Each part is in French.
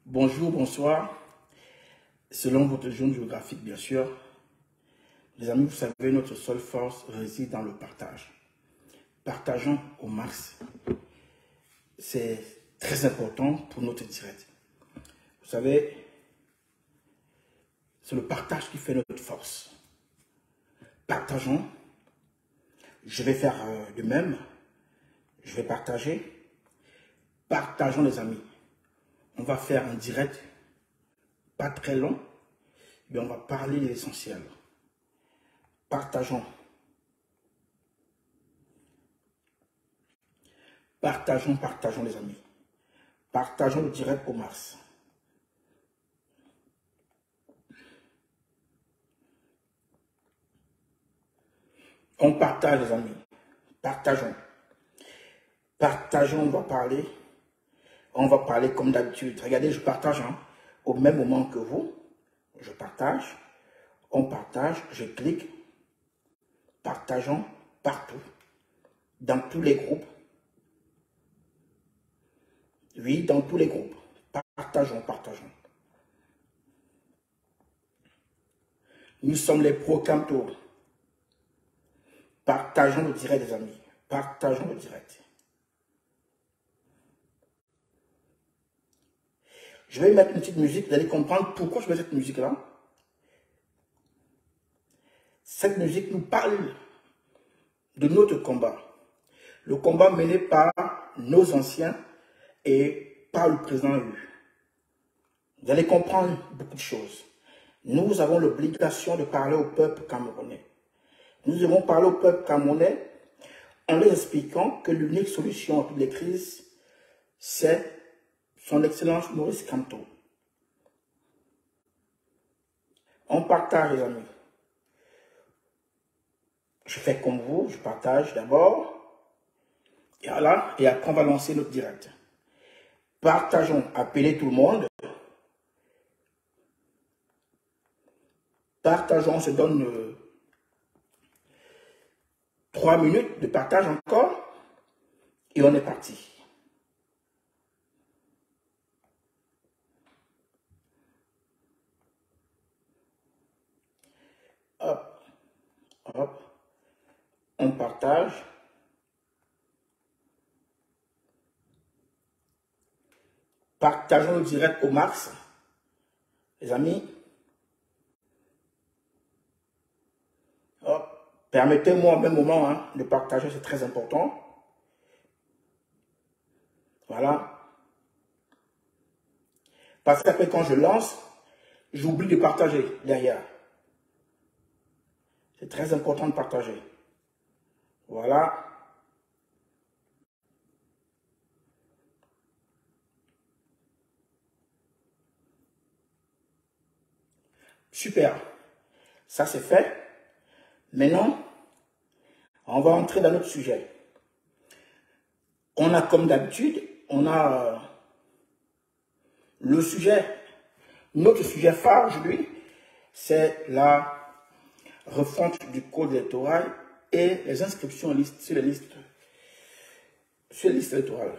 Bonjour, bonsoir, selon votre zone géographique, bien sûr. Les amis, vous savez, notre seule force réside dans le partage. Partageons au max. C'est très important pour notre direct. Vous savez, c'est le partage qui fait notre force. Partageons. Je vais faire de même. Je vais partager. Partageons, les amis. On va faire un direct, pas très long, mais on va parler de l'essentiel. Partageons. Partageons les amis. Partageons le direct au max. On partage les amis. Partageons. Partageons, on va parler. On va parler comme d'habitude. Regardez, je partage au même moment que vous. Je partage. On partage. Je clique. Partageons partout. Dans tous les groupes. Oui, dans tous les groupes. Partageons. Nous sommes les pro Camto. Partageons le direct, les amis. Partageons le direct. Je vais mettre une petite musique. Vous allez comprendre pourquoi je mets cette musique-là. Cette musique nous parle de notre combat. Le combat mené par nos anciens et par le président élu. Vous allez comprendre beaucoup de choses. Nous avons l'obligation de parler au peuple camerounais. Nous devons parler au peuple camerounais en leur expliquant que l'unique solution à toutes les crises, c'est son Excellence Maurice Kamto. On partage, les amis. Je fais comme vous, je partage d'abord. Et voilà, et après on va lancer notre direct. Partageons, appelez tout le monde. Partageons, on se donne 3 minutes de partage encore. Et on est parti. Hop, hop. On partage. Partageons le direct au max. Les amis. Hop. Permettez-moi au même moment de partager, c'est très important. Voilà. Parce qu'après, quand je lance, j'oublie de partager derrière. C'est très important de partager. Voilà. Super. Ça, c'est fait. Maintenant, on va entrer dans notre sujet. On a, comme d'habitude, on a le sujet. Notre sujet phare aujourd'hui, c'est la refonte du code électoral et les inscriptions sur les listes électorales.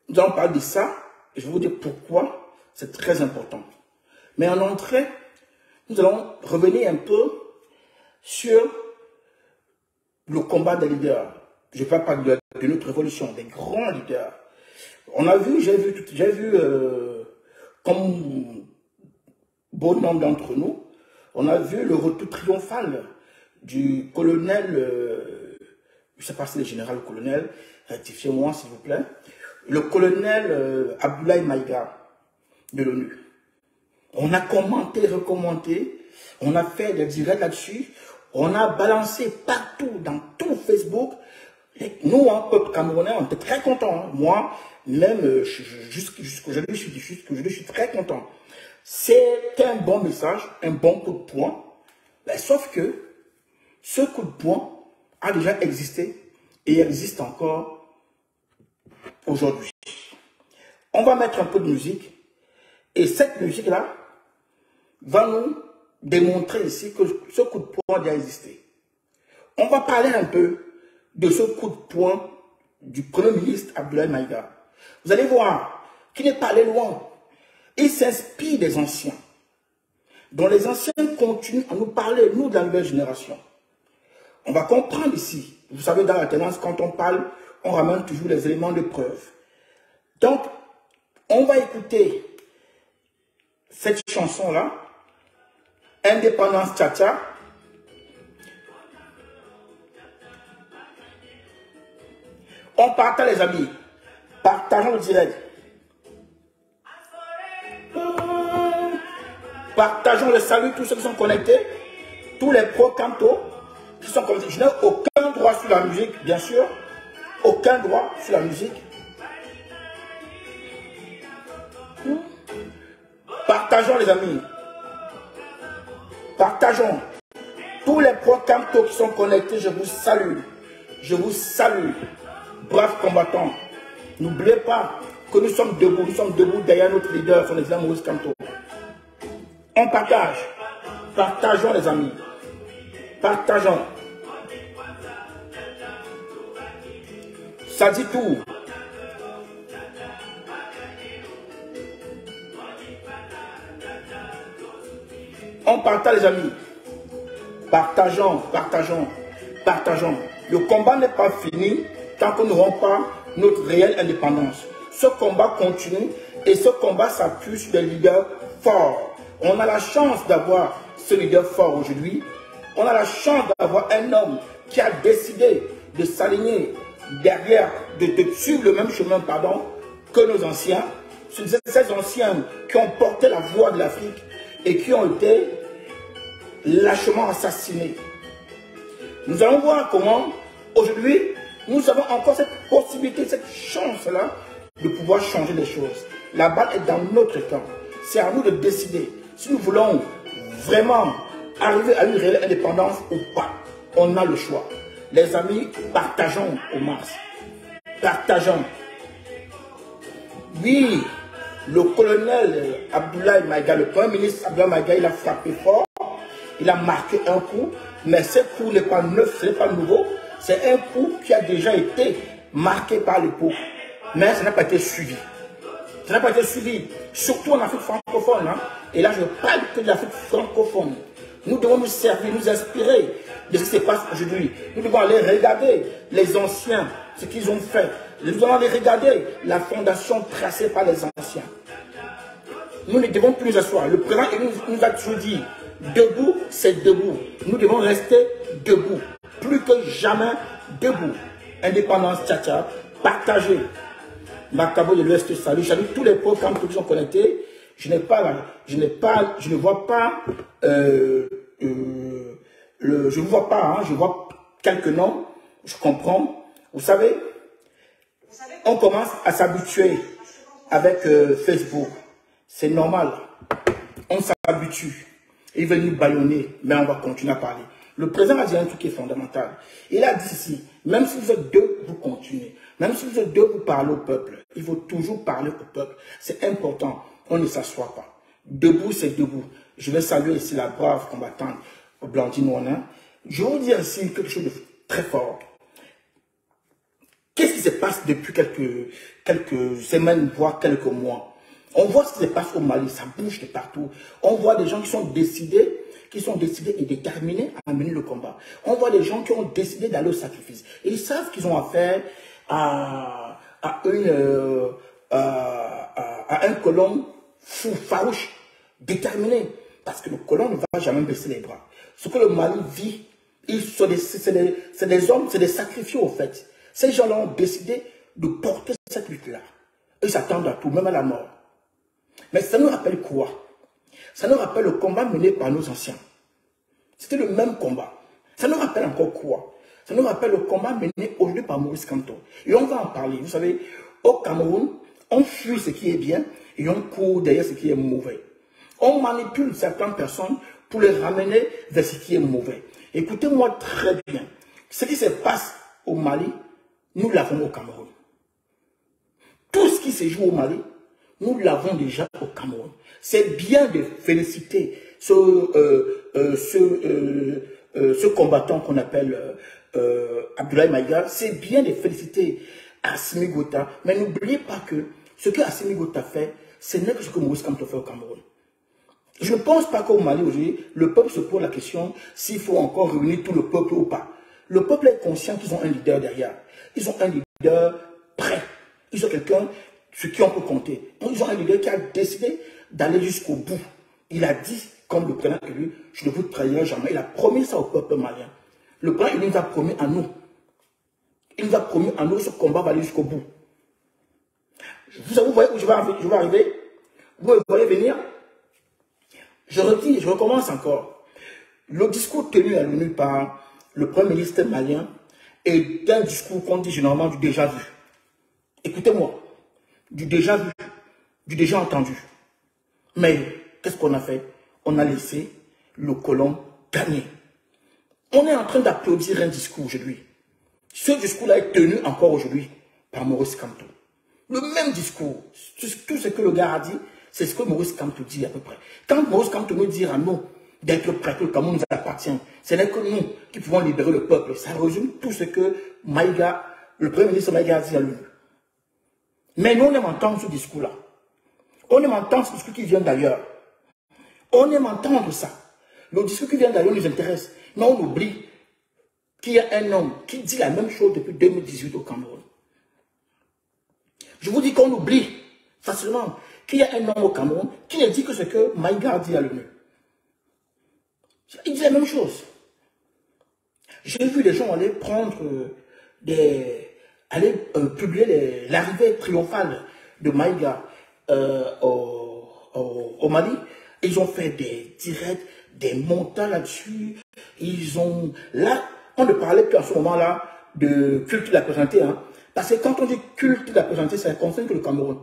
Nous allons parler de ça et je vais vous dire pourquoi c'est très important. Mais en entrée, nous allons revenir un peu sur le combat des leaders. Je ne parle pas de notre révolution, des grands leaders. On a vu, j'ai vu comme bon nombre d'entre nous, on a vu le retour triomphal du colonel, je ne sais pas si c'est le général ou le colonel, rectifiez-moi s'il vous plaît, le colonel Abdoulaye Maïga de l'ONU. On a commenté, recommandé, on a fait des directs là-dessus, on a balancé partout, dans tout Facebook. Et nous, en peuple camerounais, on était très contents. Moi, même jusqu'aujourd'hui, je suis très content. C'est un bon message, un bon coup de poing. Ben, sauf que ce coup de poing a déjà existé et existe encore aujourd'hui. On va mettre un peu de musique et cette musique-là va nous démontrer ici que ce coup de poing a déjà existé. On va parler un peu de ce coup de poing du Premier ministre Abdoulaye Maïga. Vous allez voir qu'il n'est pas allé loin. Il s'inspire des anciens. Donc les anciens continuent à nous parler, nous de la nouvelle génération. On va comprendre ici. Vous savez, dans la tendance, quand on parle, on ramène toujours les éléments de preuve. Donc, on va écouter cette chanson-là, Indépendance Tcha-Tcha. On partage les amis. Partageons le direct. Partageons le salut, tous ceux qui sont connectés. Tous les pro-cantos qui sont connectés. Je n'ai aucun droit sur la musique, bien sûr. Aucun droit sur la musique. Partageons les amis. Partageons. Tous les pro-cantos qui sont connectés, je vous salue. Je vous salue. Braves combattants. N'oubliez pas que nous sommes debout derrière notre leader, son excellent Maurice Kamto. On partage. Partageons les amis. Partageons. Ça dit tout. On partage les amis. Partageons, partageons, partageons. Le combat n'est pas fini tant que nous n'aurons pas notre réelle indépendance. Ce combat continue et ce combat s'appuie sur des leaders forts. On a la chance d'avoir ce leader fort aujourd'hui. On a la chance d'avoir un homme qui a décidé de s'aligner derrière, de suivre le même chemin, pardon, que nos anciens. Ces anciens qui ont porté la voix de l'Afrique et qui ont été lâchement assassinés. Nous allons voir comment, aujourd'hui, nous avons encore cette possibilité, cette chance-là, de pouvoir changer les choses. La balle est dans notre camp. C'est à nous de décider si nous voulons vraiment arriver à une réelle indépendance ou pas. On a le choix. Les amis, partageons au max. Partageons. Oui, le colonel Abdoulaye Maïga, le premier ministre Abdoulaye Maïga, il a frappé fort. Il a marqué un coup, mais ce coup n'est pas neuf, ce n'est pas nouveau. C'est un coup qui a déjà été marqué par l'époque, mais ça n'a pas été suivi. Ça n'a pas été suivi, surtout en Afrique francophone. Hein. Et là, je parle que de l'Afrique francophone. Nous devons nous servir, nous inspirer de ce qui se passe aujourd'hui. Nous devons aller regarder les anciens, ce qu'ils ont fait. Nous devons aller regarder la fondation tracée par les anciens. Nous ne devons plus nous asseoir. Le président nous a toujours dit, debout, c'est debout. Nous devons rester debout. Plus que jamais debout. Indépendance, tcha-tcha, partagez. Macabo de l'Ouest, salut. Salut tous les programmes qui sont connectés. Je ne vois pas, je ne vois pas, hein, je vois quelques noms, je comprends. Vous savez, on commence à s'habituer avec Facebook. C'est normal. On s'habitue. Il veut nous bâillonner, mais on va continuer à parler. Le président a dit un truc qui est fondamental. Il a dit ceci, même si vous êtes deux, vous continuez. Même si vous êtes deux, vous parlez au peuple. Il faut toujours parler au peuple. C'est important. On ne s'assoit pas. Debout, c'est debout. Je vais saluer ici la brave combattante Blandine Ouana. Je vais vous dire ici quelque chose de très fort. Qu'est-ce qui se passe depuis quelques semaines, voire quelques mois? On voit ce qui se passe au Mali, ça bouge de partout. On voit des gens qui sont décidés et déterminés à mener le combat. On voit des gens qui ont décidé d'aller au sacrifice. Et ils savent qu'ils ont affaire à un colon fou, farouche, déterminé. Parce que le colon ne va jamais baisser les bras. Ce que le Mali vit, c'est des hommes, c'est des sacrifiés au fait. Ces gens-là ont décidé de porter cette lutte-là. Ils s'attendent à tout, même à la mort. Mais ça nous rappelle quoi? Ça nous rappelle le combat mené par nos anciens. C'était le même combat. Ça nous rappelle encore quoi? Ça nous rappelle le combat mené aujourd'hui par Maurice Kamto. Et on va en parler. Vous savez, au Cameroun, on fuit ce qui est bien et on court derrière ce qui est mauvais. On manipule certaines personnes pour les ramener vers ce qui est mauvais. Écoutez-moi très bien. Ce qui se passe au Mali, nous l'avons au Cameroun. Tout ce qui se joue au Mali, nous l'avons déjà au Cameroun. C'est bien de féliciter ce combattant qu'on appelle Abdoulaye Maïga. C'est bien de féliciter Assimi Goïta. Mais n'oubliez pas que ce que Assimi Goïta fait, ce n'est que ce que Maurice Kamto fait au Cameroun. Je ne pense pas qu'au Mali aujourd'hui, le peuple se pose la question s'il faut encore réunir tout le peuple ou pas. Le peuple est conscient qu'ils ont un leader derrière. Ils ont un leader prêt. Ils ont quelqu'un sur qui on peut compter. Ils ont un leader qui a décidé d'aller jusqu'au bout. Il a dit, comme le président que lui, je ne vous trahirai jamais. Il a promis ça au peuple malien. Le président, il nous a promis à nous. Il nous a promis à nous, ce combat va aller jusqu'au bout. Vous voyez où je vais arriver? Vous voyez venir? Je redis, je recommence encore. Le discours tenu à l'ONU par le Premier ministre malien est un discours qu'on dit généralement du déjà vu. Écoutez-moi, du déjà vu, du déjà entendu. Mais qu'est-ce qu'on a fait? On a laissé le colon gagner. On est en train d'applaudir un discours aujourd'hui. Ce discours-là est tenu encore aujourd'hui par Maurice Kamto. Le même discours, tout ce que le gars a dit, c'est ce que Maurice Kamto dit à peu près. Quand Maurice Kamto nous dit à nous d'être prêts, que le Cameroun nous appartient, ce n'est que nous qui pouvons libérer le peuple. Ça résume tout ce que Maïga, le Premier ministre Maïga a dit à lui. Mais nous, on aime entendre ce discours-là. On aime entendre ce discours qui vient d'ailleurs. On aime entendre ça. Le discours qui vient d'ailleurs nous intéresse. Mais on oublie qu'il y a un homme qui dit la même chose depuis 2018 au Cameroun. Je vous dis qu'on oublie facilement qu'il y a un homme au Cameroun qui ne dit que ce que Maïga a dit à l'ONU. Il dit la même chose. J'ai vu des gens aller prendre publier l'arrivée triomphale de Maïga au Mali. Ils ont fait des directs, des montages là-dessus. Là, on ne parlait plus à ce moment-là de culte de la présenté. Hein, parce que quand on dit culte de la présenté, ça ne concerne que le Cameroun.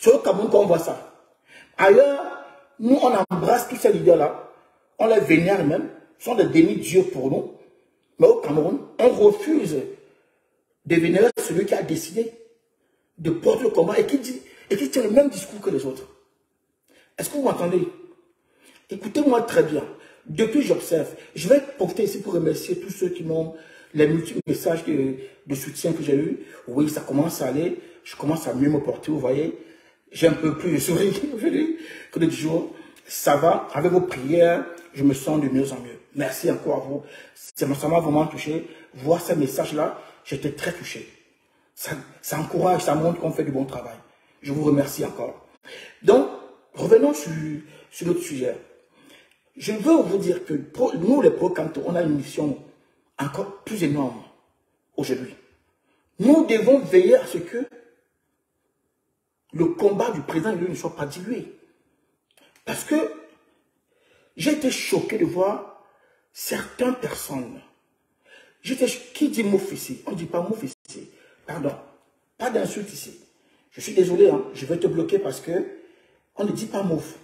C'est au Cameroun qu'on voit ça. Ailleurs, nous, on embrasse tous ces leaders-là. On les vénère même. Ce sont des demi-dieux pour nous. Mais au Cameroun, on refuse de vénérer celui qui a décidé de porter le combat et qui tient le même discours que les autres. Est-ce que vous m'entendez? Écoutez-moi très bien. Depuis, j'observe. Je vais profiter ici pour remercier tous ceux qui m'ont les multiples messages de soutien que j'ai eu. Oui, ça commence à aller. Je commence à mieux me porter, vous voyez. J'ai un peu plus de sourire aujourd'hui que l'autre jour. Ça va. Avec vos prières, je me sens de mieux en mieux. Merci encore à vous. Ça m'a vraiment touché. Voir ces messages-là, j'étais très touché. Ça encourage, ça montre qu'on fait du bon travail. Je vous remercie encore. Donc, revenons sur notre sujet. Je veux vous dire que pour nous, les pro-Kamto, on a une mission encore plus énorme aujourd'hui. Nous devons veiller à ce que le combat du président ne soit pas dilué. Parce que j'ai été choqué de voir certaines personnes. Qui dit mouf ici? On ne dit pas mouf ici. Pardon. Pas d'insulte ici. Je suis désolé, hein, je vais te bloquer parce que on ne dit pas mouf.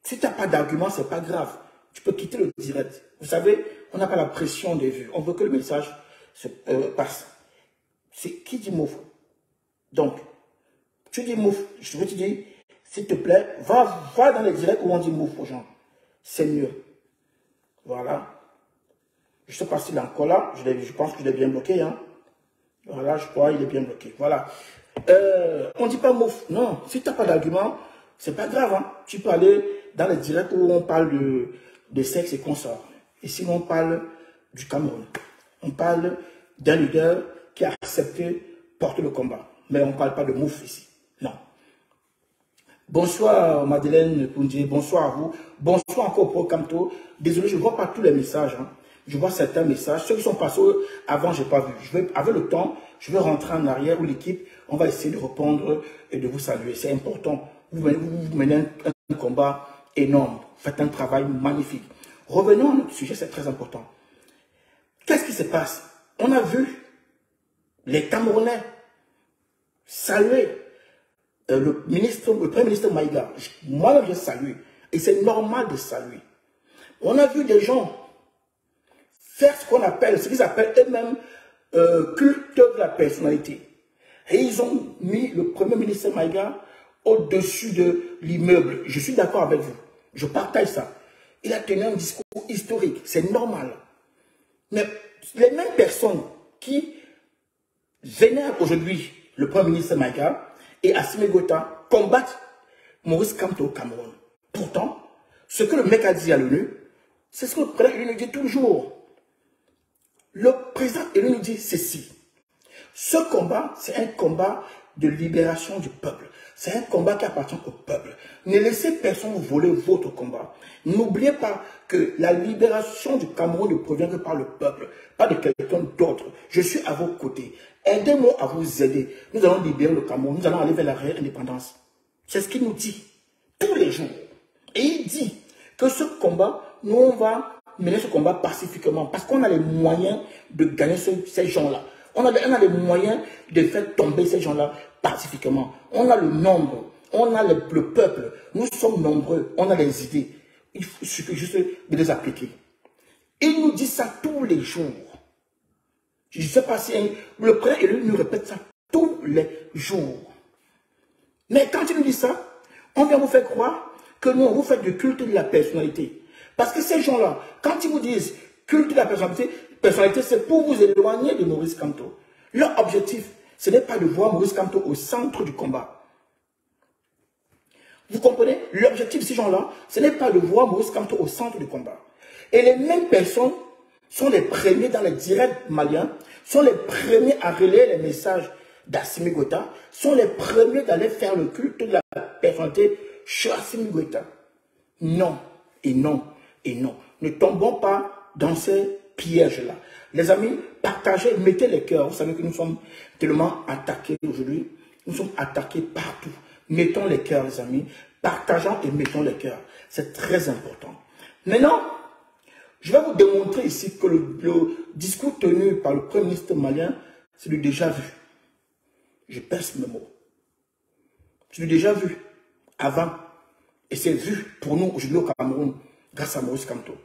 Si tu n'as pas d'argument, ce n'est pas grave. Tu peux quitter le direct. Vous savez, on n'a pas la pression des vues. On veut que le message passe. C'est qui dit mouf? Donc, tu dis mouf. Je veux te dire, s'il te plaît, va dans les directs où on dit mouf aux gens. C'est mieux. Voilà. Je ne sais pas s'il est encore là. Je pense que je l'ai bien bloqué. Hein. Voilà, je crois qu'il est bien bloqué. Voilà. On ne dit pas mouf. Non, si tu n'as pas d'argument, c'est pas grave. Hein. Tu peux aller dans les directs où on parle de sexe et consorts. Ici, on parle du Cameroun. On parle d'un leader qui a accepté porter le combat. Mais on ne parle pas de mouf ici. Non. Bonsoir Madeleine Koundé, bonsoir à vous. Bonsoir encore pour Kamto. Désolé, je ne vois pas tous les messages. Hein. Je vois certains messages. Ceux qui sont passés avant, je n'ai pas vu. Avec le temps, je vais rentrer en arrière où l'équipe, on va essayer de répondre et de vous saluer. C'est important. Vous menez un combat énorme. Faites un travail magnifique. Revenons à notre sujet, c'est très important. Qu'est-ce qui se passe? On a vu les Camerounais saluer le Premier ministre Maïga. Moi-même, je salue. Et c'est normal de saluer. On a vu des gens faire ce qu'ils appellent eux-mêmes culte de la personnalité. Et ils ont mis le Premier ministre Maïga au-dessus de l'immeuble. Je suis d'accord avec vous. Je partage ça. Il a tenu un discours historique. C'est normal. Mais les mêmes personnes qui vénère aujourd'hui le Premier ministre Maïga et Assimi Goïta combattent Maurice Kamto au Cameroun. Pourtant, ce que le mec a dit à l'ONU, c'est ce que le président nous dit toujours. Le président nous dit ceci. Ce combat, c'est un combat de libération du peuple. C'est un combat qui appartient au peuple. Ne laissez personne voler votre combat. N'oubliez pas que la libération du Cameroun ne provient que par le peuple, pas de quelqu'un d'autre. Je suis à vos côtés. Aidez-moi à vous aider. Nous allons libérer le Cameroun. Nous allons aller vers la réelle indépendance. C'est ce qu'il nous dit tous les jours. Et il dit que ce combat, nous on va mener ce combat pacifiquement parce qu'on a les moyens de gagner ces gens-là. On a les moyens de faire tomber ces gens-là pacifiquement. On a le nombre, on a le peuple. Nous sommes nombreux, on a les idées. Il suffit juste de les appliquer. Il nous dit ça tous les jours. Je ne sais pas si le président élu nous répète ça tous les jours. Mais quand il nous dit ça, on vient vous faire croire que nous, vous faites du culte de la personnalité. Parce que ces gens-là, quand ils vous disent culte de la personnalité, c'est pour vous éloigner de Maurice Kamto. Leur objectif, ce n'est pas de voir Maurice Kamto au centre du combat. Vous comprenez? L'objectif de ces gens-là, ce n'est pas de voir Maurice Kamto au centre du combat. Et les mêmes personnes sont les premiers dans les directs maliens, sont les premiers à relayer les messages d'Assimi Goïta, sont les premiers d'aller faire le culte de la personnalité chez Assimi Goïta. Non, et non, et non. Ne tombons pas dans ces pièges-là. Les amis, partagez, mettez les cœurs. Vous savez que nous sommes tellement attaqués aujourd'hui. Nous sommes attaqués partout. Mettons les cœurs, les amis. Partageons et mettons les cœurs. C'est très important. Maintenant, je vais vous démontrer ici que le discours tenu par le Premier ministre malien, c'est du déjà vu. Je pèse mes mots. C'est du déjà vu avant. Et c'est vu pour nous aujourd'hui au Cameroun, grâce à Maurice Kamto.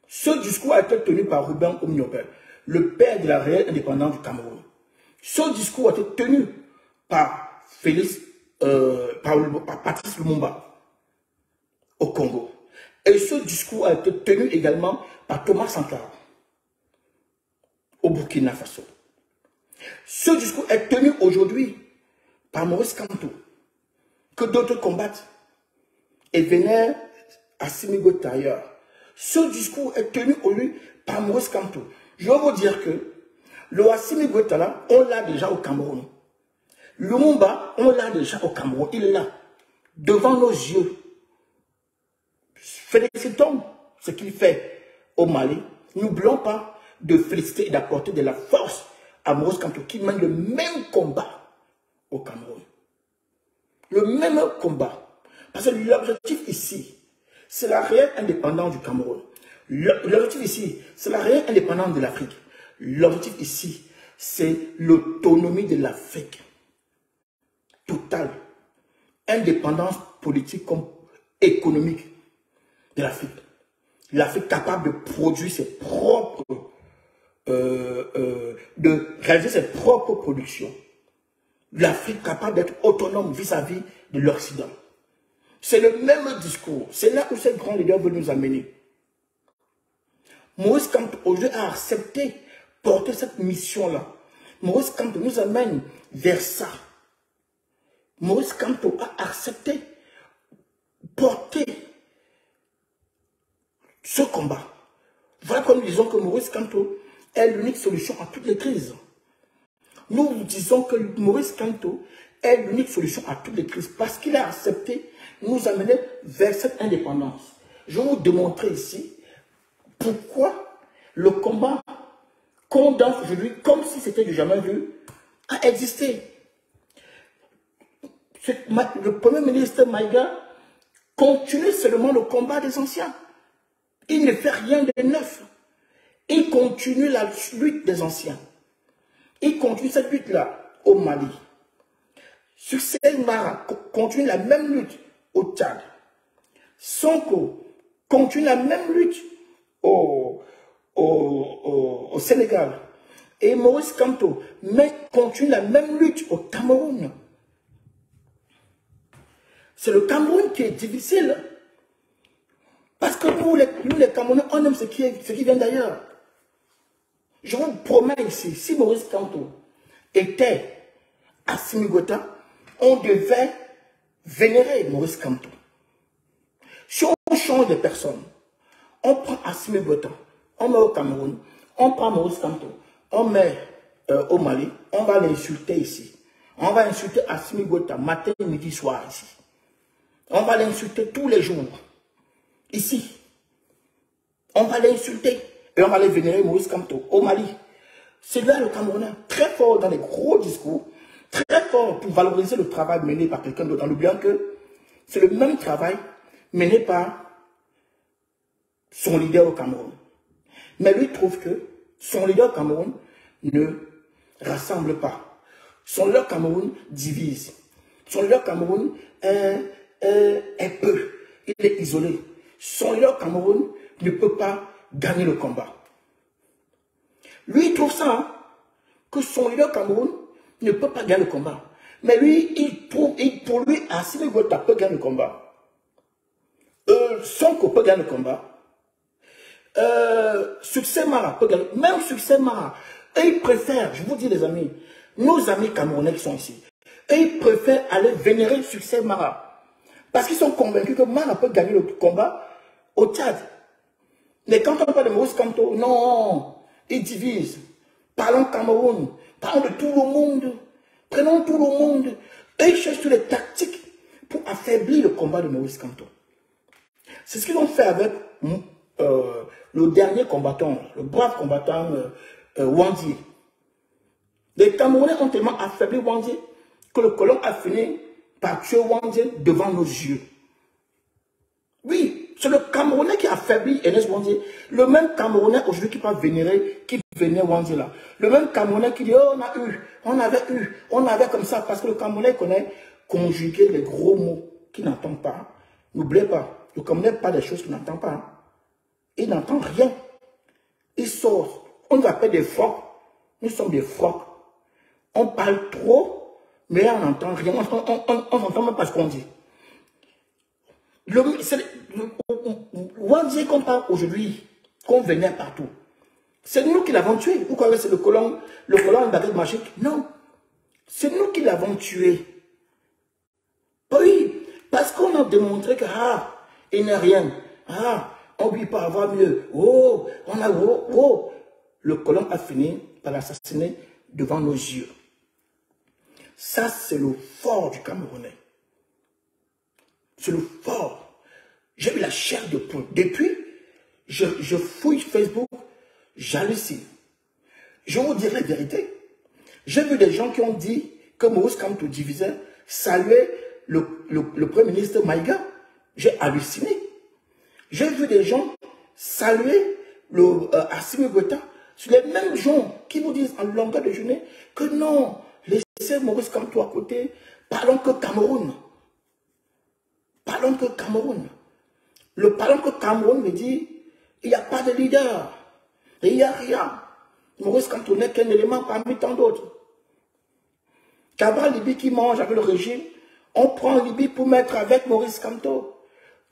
Ce discours a été tenu par Ruben Oumniobel, le père de la réelle indépendance du Cameroun. Ce discours a été tenu par Patrice Lumumba au Congo. Et ce discours a été tenu également par Thomas Sankara au Burkina Faso. Ce discours est tenu aujourd'hui par Maurice Kamto, que d'autres combattent et vénèrent Assimi Goïta ailleurs. Ce discours est tenu aujourd'hui par Maurice Kamto. Je vais vous dire que le Assimi Goïta là, on l'a déjà au Cameroun. Lumumba, on l'a déjà au Cameroun. Il est là, devant nos yeux. Félicitons ce qu'il fait au Mali. N'oublions pas de féliciter et d'apporter de la force à Maurice Kamto qui mène le même combat au Cameroun. Le même combat. Parce que l'objectif ici, c'est la réelle indépendance du Cameroun. L'objectif ici, c'est la réelle indépendance de l'Afrique. L'objectif ici, c'est l'autonomie de l'Afrique. Totale. Indépendance politique comme économique de l'Afrique. L'Afrique capable de produire ses propres, de réaliser ses propres productions. L'Afrique capable d'être autonome vis-à-vis de l'Occident. C'est le même discours. C'est là où ces grands leaders veulent nous amener. Maurice Kamto aujourd'hui a accepté porter cette mission-là. Maurice Kamto nous amène vers ça. Maurice Kamto a accepté porter ce combat. Voilà comme nous disons que Maurice Kamto est l'unique solution à toutes les crises. Nous disons que Maurice Kamto est l'unique solution à toutes les crises parce qu'il a accepté nous amener vers cette indépendance. Je vais vous démontrer ici pourquoi le combat qu'on danse aujourd'hui, comme si c'était du jamais vu, a existé. Le Premier ministre Maïga continue seulement le combat des anciens. Il ne fait rien de neuf. Il continue la lutte des anciens. Il continue cette lutte-là au Mali. Succès Mara continue la même lutte au Tchad. Sonko continue la même lutte au Sénégal. Et Maurice Kamto continue la même lutte au Cameroun. C'est le Cameroun qui est difficile. Parce que nous les Camerounais, on aime ce qui vient d'ailleurs. Je vous promets ici, si Maurice Kamto était Assimi Goïta, on devait vénérer Maurice Kamto. Si on change de personne, on prend Assimi Goïta, on met au Cameroun, on prend Maurice Kamto, on met au Mali, on va l'insulter ici. On va insulter Assimi Goïta matin, midi, soir ici. On va l'insulter tous les jours. Ici. On va l'insulter. Et on va les vénérer Maurice Kamto au Mali. C'est là le Camerounais, très fort dans les gros discours, très fort pour valoriser le travail mené par quelqu'un d'autre, en oubliant que c'est le même travail mené par son leader au Cameroun. Mais lui trouve que son leader au Cameroun ne rassemble pas. Son leader au Cameroun divise. Son leader au Cameroun est peu. Il est isolé. Son leader au Cameroun ne peut pas gagner le combat. Lui, il trouve ça, hein, que son leader au Cameroun ne peut pas gagner le combat. Mais lui, pour lui, Assimi Goïta peut gagner le combat. Sonko peut gagner le combat. Succès Mara peut gagner. Même Succès Mara. Et ils préfèrent, je vous dis les amis, nos amis camerounais qui sont ici, et ils préfèrent aller vénérer Succès Mara. Parce qu'ils sont convaincus que Mara peut gagner le combat au Tchad. Mais quand on parle de Maurice Kamto, non, ils divisent. Parlons Cameroun, parlons de tout le monde, prenons tout le monde. Et ils cherchent toutes les tactiques pour affaiblir le combat de Maurice Kamto. C'est ce qu'ils ont fait avec le dernier combattant, le brave combattant Wandji. Les Camerounais ont tellement affaibli Wandji que le colon a fini par tuer Wandji devant nos yeux. Oui, c'est le Camerounais qui a affaibli Ernest Wandji. Le même Camerounais aujourd'hui qui peut vénérer, qui vénère Wandji là. Le même Camerounais qui dit, oh, on avait comme ça, parce que le Camerounais connaît conjuguer les gros mots qu'il n'entend pas. N'oubliez pas, le Camerounais pas des choses qu'il n'entend pas. Il n'entend rien. Il sort. On nous appelle des phoques. Nous sommes des phoques. On parle trop, mais on n'entend rien. On n'entend même pas ce qu'on dit. Wandji qu'on parle aujourd'hui, qu'on vénère partout, c'est nous qui l'avons tué. Vous croyez que c'est le colon une baguette magique? Non. C'est nous qui l'avons tué. Oui, parce qu'on a démontré que, il n'est rien. On ne peut pas avoir mieux. Le colon a fini par l'assassiner devant nos yeux. Ça, c'est le fort du Camerounais. C'est le fort. J'ai eu la chair de poule. Depuis, je fouille Facebook, j'hallucine. Je vous dirai la vérité. J'ai vu des gens qui ont dit que Maurice Kamto divisait, saluait le Premier ministre Maïga. J'ai halluciné. J'ai vu des gens saluer Assimi Goïta. C'est les mêmes gens qui vous disent en longueur de journée que non, laissez Maurice Kamto à côté, parlons que Cameroun. Parlons que Cameroun. Le parlons que Cameroun me dit, il n'y a pas de leader. Il n'y a rien. Maurice Kamto n'est qu'un élément parmi tant d'autres. Cabral Libye qui mange avec le régime, on prend Libye pour mettre avec Maurice Kamto.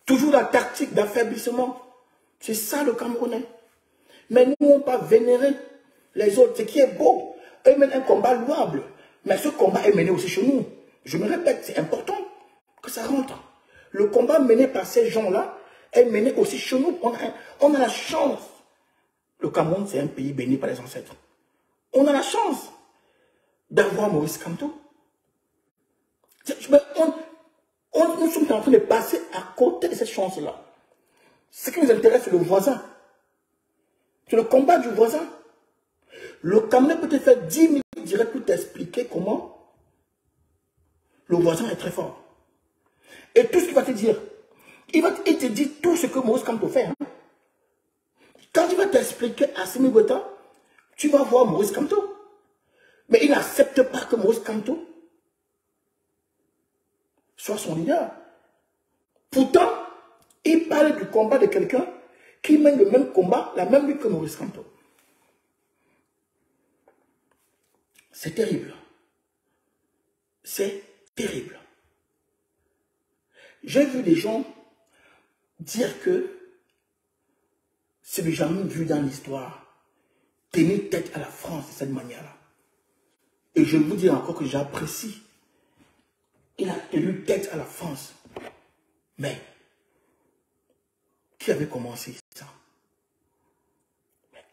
Toujours la tactique d'affaiblissement. C'est ça le Camerounais. Mais nous, on ne pas vénérer les autres. Ce qui est beau. Eux mènent un combat louable. Mais ce combat est mené aussi chez nous. Je me répète, c'est important que ça rentre. Le combat mené par ces gens-là est mené aussi chez nous. On a la chance. Le Cameroun, c'est un pays béni par les ancêtres. On a la chance d'avoir Maurice Kamto. Nous sommes en train de passer à côté de cette chance-là. Ce qui nous intéresse, c'est le voisin. C'est le combat du voisin. Le Cameroun peut te faire 10 minutes directes pour t'expliquer comment le voisin est très fort. Et tout ce qu'il va te dire, il te dit tout ce que Maurice Kamto fait. Hein. Quand il va t'expliquer Assimi Goïta, tu vas voir Maurice Kamto. Mais il n'accepte pas que Maurice Kamto soit son leader. Pourtant, il parle du combat de quelqu'un qui mène le même combat, la même lutte que Maurice Kamto. C'est terrible. C'est terrible. J'ai vu des gens dire que c'est le jamais vu dans l'histoire tenir tête à la France de cette manière-là. Et je vous dis encore que j'apprécie. Il a tenu tête à la France. Mais, qui avait commencé ça?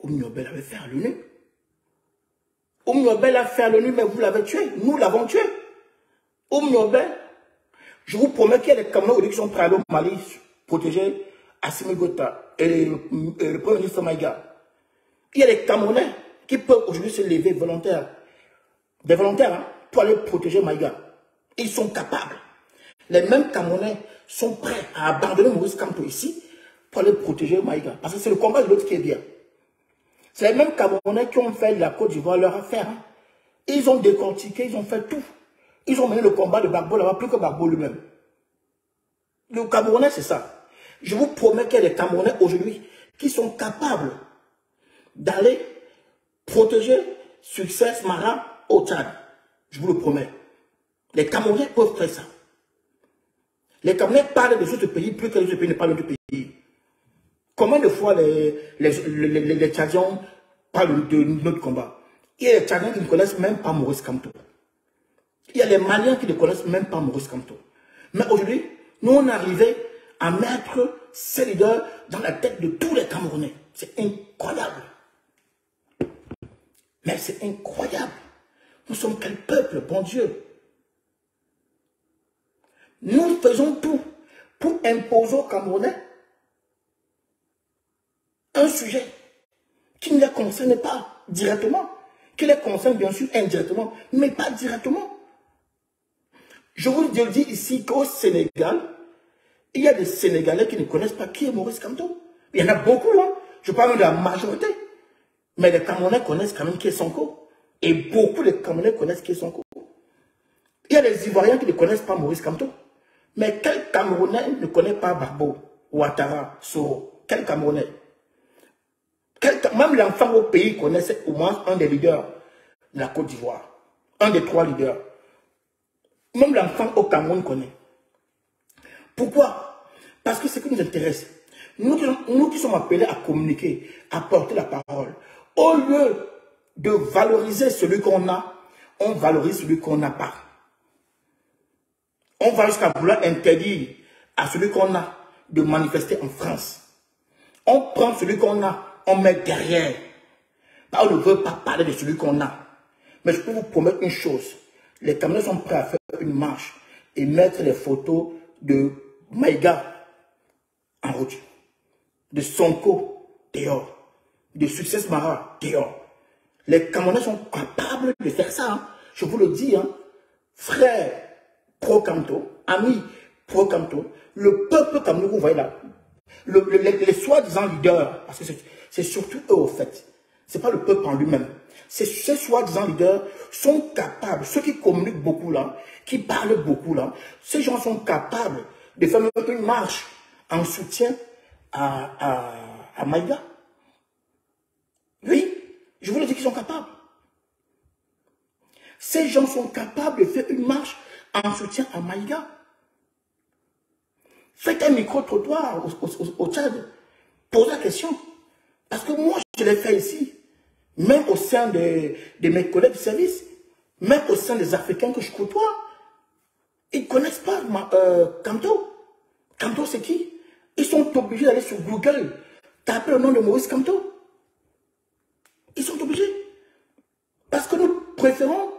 Oum Nobel avait fait à l'ONU. Oum Nobel a fait à l'ONU, mais vous l'avez tué. Nous l'avons tué. Oum Nobel, je vous promets qu'il y a des Camerounais qui sont prêts à aller au Mali protéger Assimi Goïta et le Premier ministre Maïga. Il y a des Camerounais qui peuvent aujourd'hui se lever volontaires. Des volontaires, hein, pour aller protéger Maïga. Ils sont capables. Les mêmes Camerounais sont prêts à abandonner Maurice Kamto ici pour aller protéger Maïga. Parce que c'est le combat de l'autre qui est bien. C'est les mêmes Camerounais qui ont fait de la Côte d'Ivoire leur affaire. Hein. Ils ont décortiqué, ils ont fait tout. Ils ont mené le combat de Gbagbo là-bas plus que Gbagbo lui-même. Le Camerounais, c'est ça. Je vous promets qu'il y a des Camerounais aujourd'hui qui sont capables d'aller protéger Succès Marin au Tchad. Je vous le promets. Les Camerounais peuvent faire ça. Les Camerounais parlent des autres pays plus que les autres pays ne parlent d'autres pays. Combien de fois les Tchadiens parlent de notre combat? Il y a les Tchadiens qui ne connaissent même pas Maurice Kamto. Il y a les Maliens qui ne connaissent même pas Maurice Kamto. Mais aujourd'hui, nous on est arrivé à mettre ces leaders dans la tête de tous les Camerounais. C'est incroyable. Mais c'est incroyable. Nous sommes quel peuple, bon Dieu. Nous faisons tout pour imposer aux Camerounais un sujet qui ne les concerne pas directement, qui les concerne bien sûr indirectement, mais pas directement. Je vous le dis ici qu'au Sénégal, il y a des Sénégalais qui ne connaissent pas qui est Maurice Kamto. Il y en a beaucoup, hein. Je parle de la majorité. Mais les Camerounais connaissent quand même qui est Sonko. Et beaucoup de Camerounais connaissent qui est Sonko. Il y a des Ivoiriens qui ne connaissent pas Maurice Kamto. Mais quel Camerounais ne connaît pas Gbagbo, Ouattara, Soro? Quel Camerounais? Même l'enfant au pays connaissait au moins un des leaders de la Côte d'Ivoire. Un des 3 leaders. Même l'enfant au Cameroun connaît. Pourquoi? Parce que c'est ce qui nous intéresse. Nous qui sommes appelés à communiquer, à porter la parole, au lieu de valoriser celui qu'on a, on valorise celui qu'on n'a pas. On va jusqu'à vouloir interdire à celui qu'on a de manifester en France. On prend celui qu'on a, on met derrière. On ne veut pas parler de celui qu'on a. Mais je peux vous promettre une chose. Les Camerounais sont prêts à faire une marche et mettre les photos de Maïga en route, de Sonko dehors, de Succès Mara dehors. Les Camerounais sont capables de faire ça. Hein. Je vous le dis, hein. Frères pro-Kamto, amis pro-Kamto, le peuple camerounais, vous voyez là, les soi-disant leaders, parce que c'est surtout eux au fait, ce n'est pas le peuple en lui-même. Ces soi-disant leaders sont capables, ceux qui communiquent beaucoup là, qui parlent beaucoup là, ces gens sont capables de faire une marche en soutien à Maïga. Oui, je vous le dis qu'ils sont capables. Ces gens sont capables de faire une marche en soutien à Maïga. Faites un micro-trottoir au Tchad. Posez la question. Parce que moi, je l'ai fait ici. Même au sein de mes collègues de service. Même au sein des Africains que je côtoie. Ils ne connaissent pas Kamto. Kamto, c'est qui? Ils sont obligés d'aller sur Google, taper le nom de Maurice Kamto. Ils sont obligés. Parce que nous préférons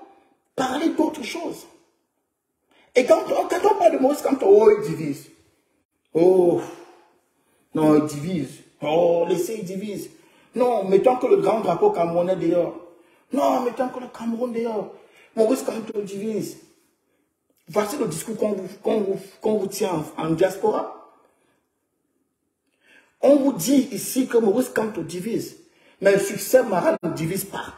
parler d'autre chose. Et quand on parle de Maurice Kamto, oh, il divise. Oh, non, il divise. Oh, laissez, il divise. Non, mettons que le grand drapeau camerounais dehors. Non, mettons que le Cameroun dehors. Maurice Kamto divise. Voici le discours qu'on vous tient en diaspora. On vous dit ici que Maurice Kamto divise. Mais le Succès Mara ne divise pas.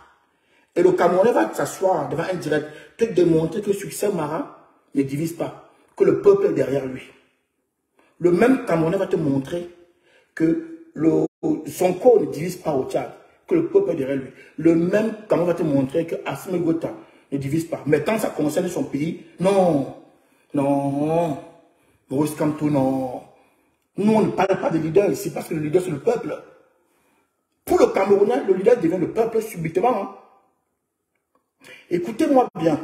Et le Camerounais va s'asseoir devant un direct, te démontrer que le Succès Mara ne divise pas. Que le peuple est derrière lui. Le même Camerounais va te montrer que Sonko ne divise pas au Tchad. Que le peuple est derrière lui. Le même Camerounais va te montrer que Assimi Goïta ne divise pas. Mais quand ça concerne son pays, non. Non. Maurice Kamto, non. Nous, on ne parle pas de leader ici parce que le leader, c'est le peuple. Pour le Camerounais, le leader devient le peuple subitement. Hein. Écoutez-moi bien.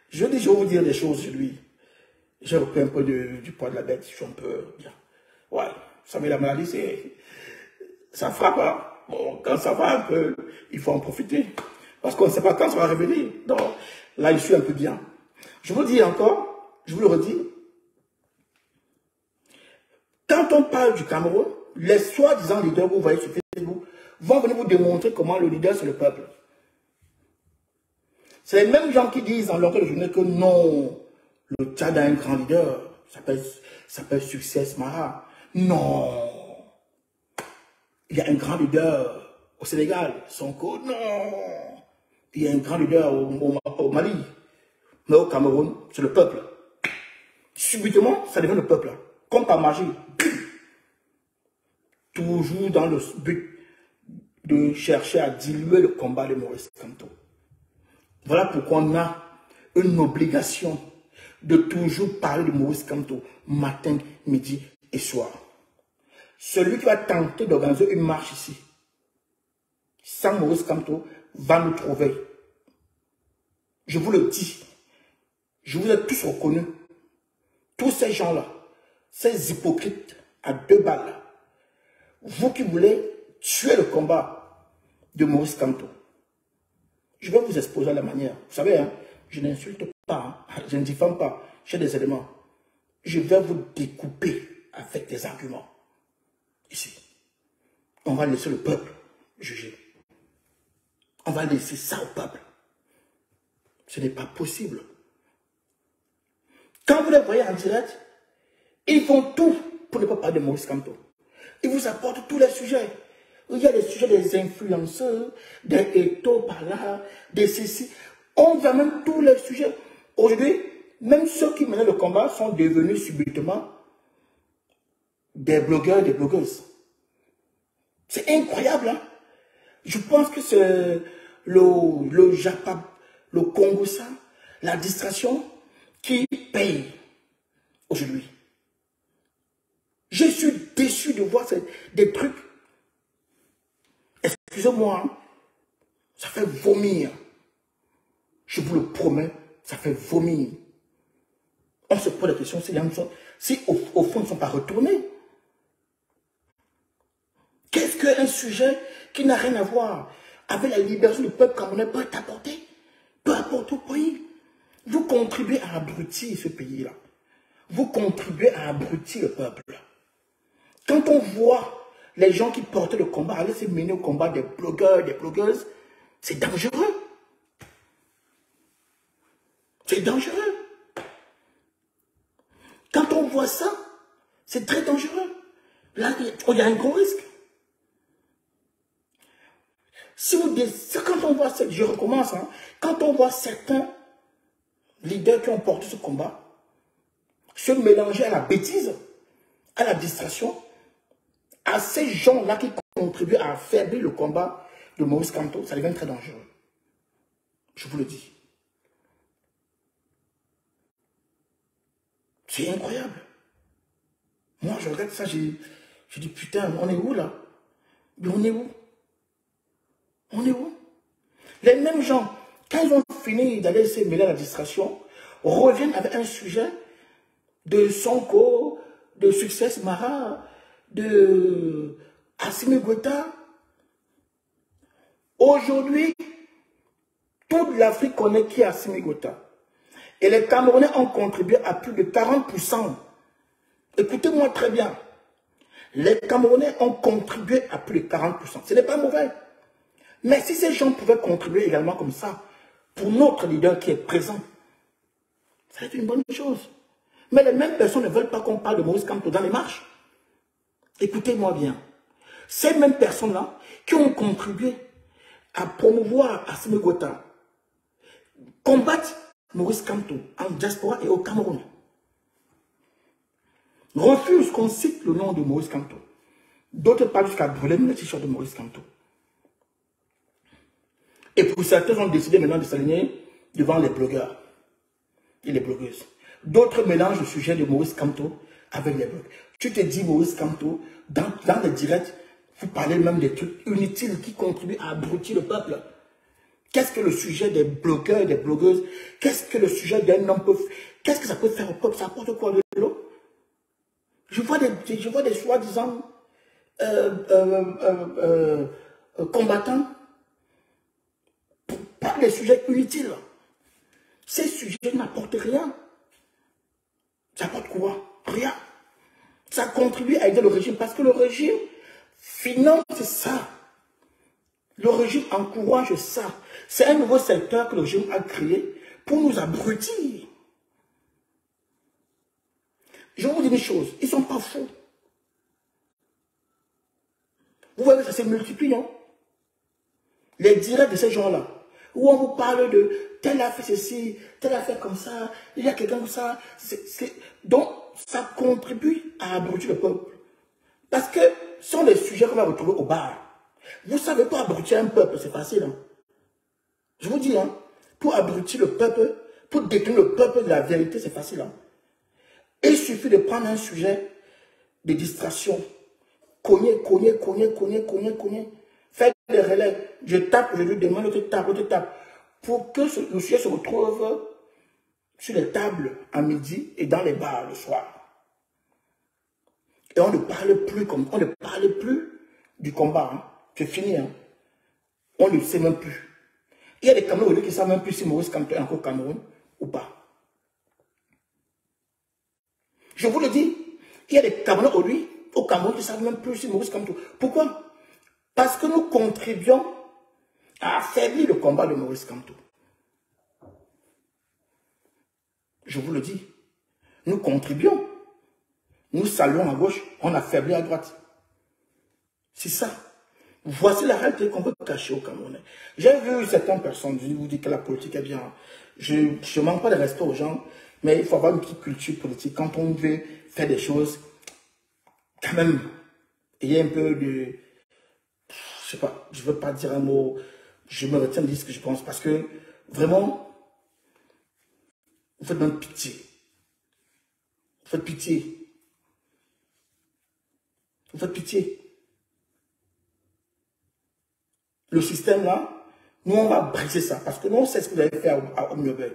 Je dis, je vais vous dire des choses sur lui. J'ai repris un peu du poids de la bête, je suis un peu bien. Ouais, vous savez, la maladie, ça frappe. Hein. Bon, quand ça va un peu, il faut en profiter. Parce qu'on ne sait pas quand ça va revenir. Donc, là, je suis un peu bien. Je vous dis encore, je vous le redis. Quand on parle du Cameroun, les soi-disant leaders que vous voyez sur Facebook vont venir vous démontrer comment le leader, c'est le peuple. C'est les mêmes gens qui disent en longueur de journée que non, le Tchad a un grand leader, ça s'appelle Success Mara. Non, il y a un grand leader au Sénégal, Sonko, non. Il y a un grand leader au Mali, mais au Cameroun, c'est le peuple. Subitement, ça devient le peuple, comme par magie. Toujours dans le but de chercher à diluer le combat de Maurice Kamto. Voilà pourquoi on a une obligation de toujours parler de Maurice Kamto, matin, midi et soir. Celui qui va tenter d'organiser une marche ici, sans Maurice Kamto, va nous trouver. Je vous le dis, je vous ai tous reconnus. Tous ces gens-là, ces hypocrites à 2 balles, vous qui voulez tuer le combat de Maurice Kamto, je vais vous exposer à la manière. Vous savez, hein, je n'insulte pas, hein, je ne diffame pas, j'ai des éléments. Je vais vous découper avec des arguments. Ici. On va laisser le peuple juger. On va laisser ça au peuple. Ce n'est pas possible. Quand vous les voyez en direct, ils font tout pour ne pas parler de Maurice Kamto. Ils vous apportent tous les sujets. Il y a des sujets des influenceurs, des étos par là, des ceci. On va même tous les sujets. Aujourd'hui, même ceux qui menaient le combat sont devenus subitement des blogueurs et des blogueuses. C'est incroyable, hein? Je pense que c'est le Japap, le Congossa, la distraction qui paye aujourd'hui. Je suis déçu de voir des trucs. Excusez-moi, hein, ça fait vomir. Je vous le promets, ça fait vomir. On se pose la question si au fond ils ne sont pas retournés. Qu'est-ce qu'un sujet qui n'a rien à voir avec la libération du peuple camerounais peut apporter au pays? Vous contribuez à abrutir ce pays-là. Vous contribuez à abrutir le peuple. Quand on voit les gens qui portaient le combat aller se mener au combat des blogueurs, des blogueuses, c'est dangereux. C'est dangereux. Quand on voit ça, c'est très dangereux. Là, il y a un gros risque. Quand on voit, je recommence, hein, quand on voit certains leaders qui ont porté ce combat se mélanger à la bêtise, à la distraction, à ces gens-là qui contribuent à affaiblir le combat de Maurice Kamto, ça devient très dangereux. Je vous le dis. C'est incroyable. Moi, je regarde ça, je dis, putain, on est où là? Mais on est où? On est où? Les mêmes gens, quand ils ont fini d'aller se mêler à la distraction, reviennent avec un sujet de Sonko, de Success Mara, de Assimi Goïta. Aujourd'hui, toute l'Afrique connaît qui est Assimi Goïta. Et les Camerounais ont contribué à plus de 40%. Écoutez-moi très bien. Les Camerounais ont contribué à plus de 40%. Ce n'est pas mauvais. Mais si ces gens pouvaient contribuer également comme ça, pour notre leader qui est présent, ça va être une bonne chose. Mais les mêmes personnes ne veulent pas qu'on parle de Maurice Kamto dans les marches. Écoutez-moi bien. Ces mêmes personnes-là qui ont contribué à promouvoir Assimi Goïta combattent Maurice Kamto en diaspora et au Cameroun. Refusent qu'on cite le nom de Maurice Kamto. D'autres parlent jusqu'à brûler le t-shirt de Maurice Kamto. Et pour certains ont décidé maintenant de s'aligner devant les blogueurs et les blogueuses. D'autres mélangent le sujet de Maurice Kamto avec les blogs. Tu te dis Maurice Kamto, dans les directs, vous parlez même des trucs inutiles qui contribuent à abrutir le peuple. Qu'est-ce que le sujet des blogueurs et des blogueuses? Qu'est-ce que le sujet d'un homme peut... Qu'est-ce que ça peut faire au peuple? Ça apporte quoi de l'eau? Je vois des soi-disant combattants par des sujets inutiles. Ces sujets n'apportent rien. Ça apporte quoi? Rien. Ça contribue à aider le régime parce que le régime finance ça. Le régime encourage ça. C'est un nouveau secteur que le régime a créé pour nous abrutir. Je vais vous dire une chose, ils ne sont pas fous. Vous voyez, ça se multiplie, non? Les directs de ces gens-là, où on vous parle de tel a fait ceci, tel a fait comme ça, il y a quelqu'un comme ça. Donc, ça contribue à abrutir le peuple. Parce que ce sont des sujets qu'on va retrouver au bar. Vous savez, pour abrutir un peuple, c'est facile. Hein? Je vous dis, hein, pour abrutir le peuple, pour détenir le peuple de la vérité, c'est facile. Hein? Il suffit de prendre un sujet de distraction. Cogner. Faire des relais. Je tape, je lui demande, l'autre tape. Pour que le sujet se retrouve sur les tables à midi et dans les bars le soir. Et on ne parle plus comme, on ne parle plus du combat. Hein. C'est fini. Hein. On ne sait même plus. Il y a des Camerounais qui ne savent même plus si Maurice Kamto est encore au Cameroun ou pas. Je vous le dis, il y a des Camerounais aujourd'hui au Cameroun qui ne savent même plus si Maurice Kamto. Pourquoi? Parce que nous contribuons à affaiblir le combat de Maurice Kamto. Je vous le dis, nous contribuons. Nous saluons à gauche, on affaiblit à droite. C'est ça. Voici la réalité qu'on veut cacher au Camerounais. J'ai vu certaines personnes, je vous dis que la politique est bien. Je ne manque pas de respect aux gens, mais il faut avoir une petite culture politique. Quand on veut faire des choses, quand même, il y a un peu de... Je sais pas, je ne veux pas dire un mot, je me retiens de dire ce que je pense, parce que vraiment, vous faites même pitié. Vous faites pitié. Vous faites pitié. Le système là, nous on va briser ça, parce que nous on sait ce que vous allez faire à Omniobel.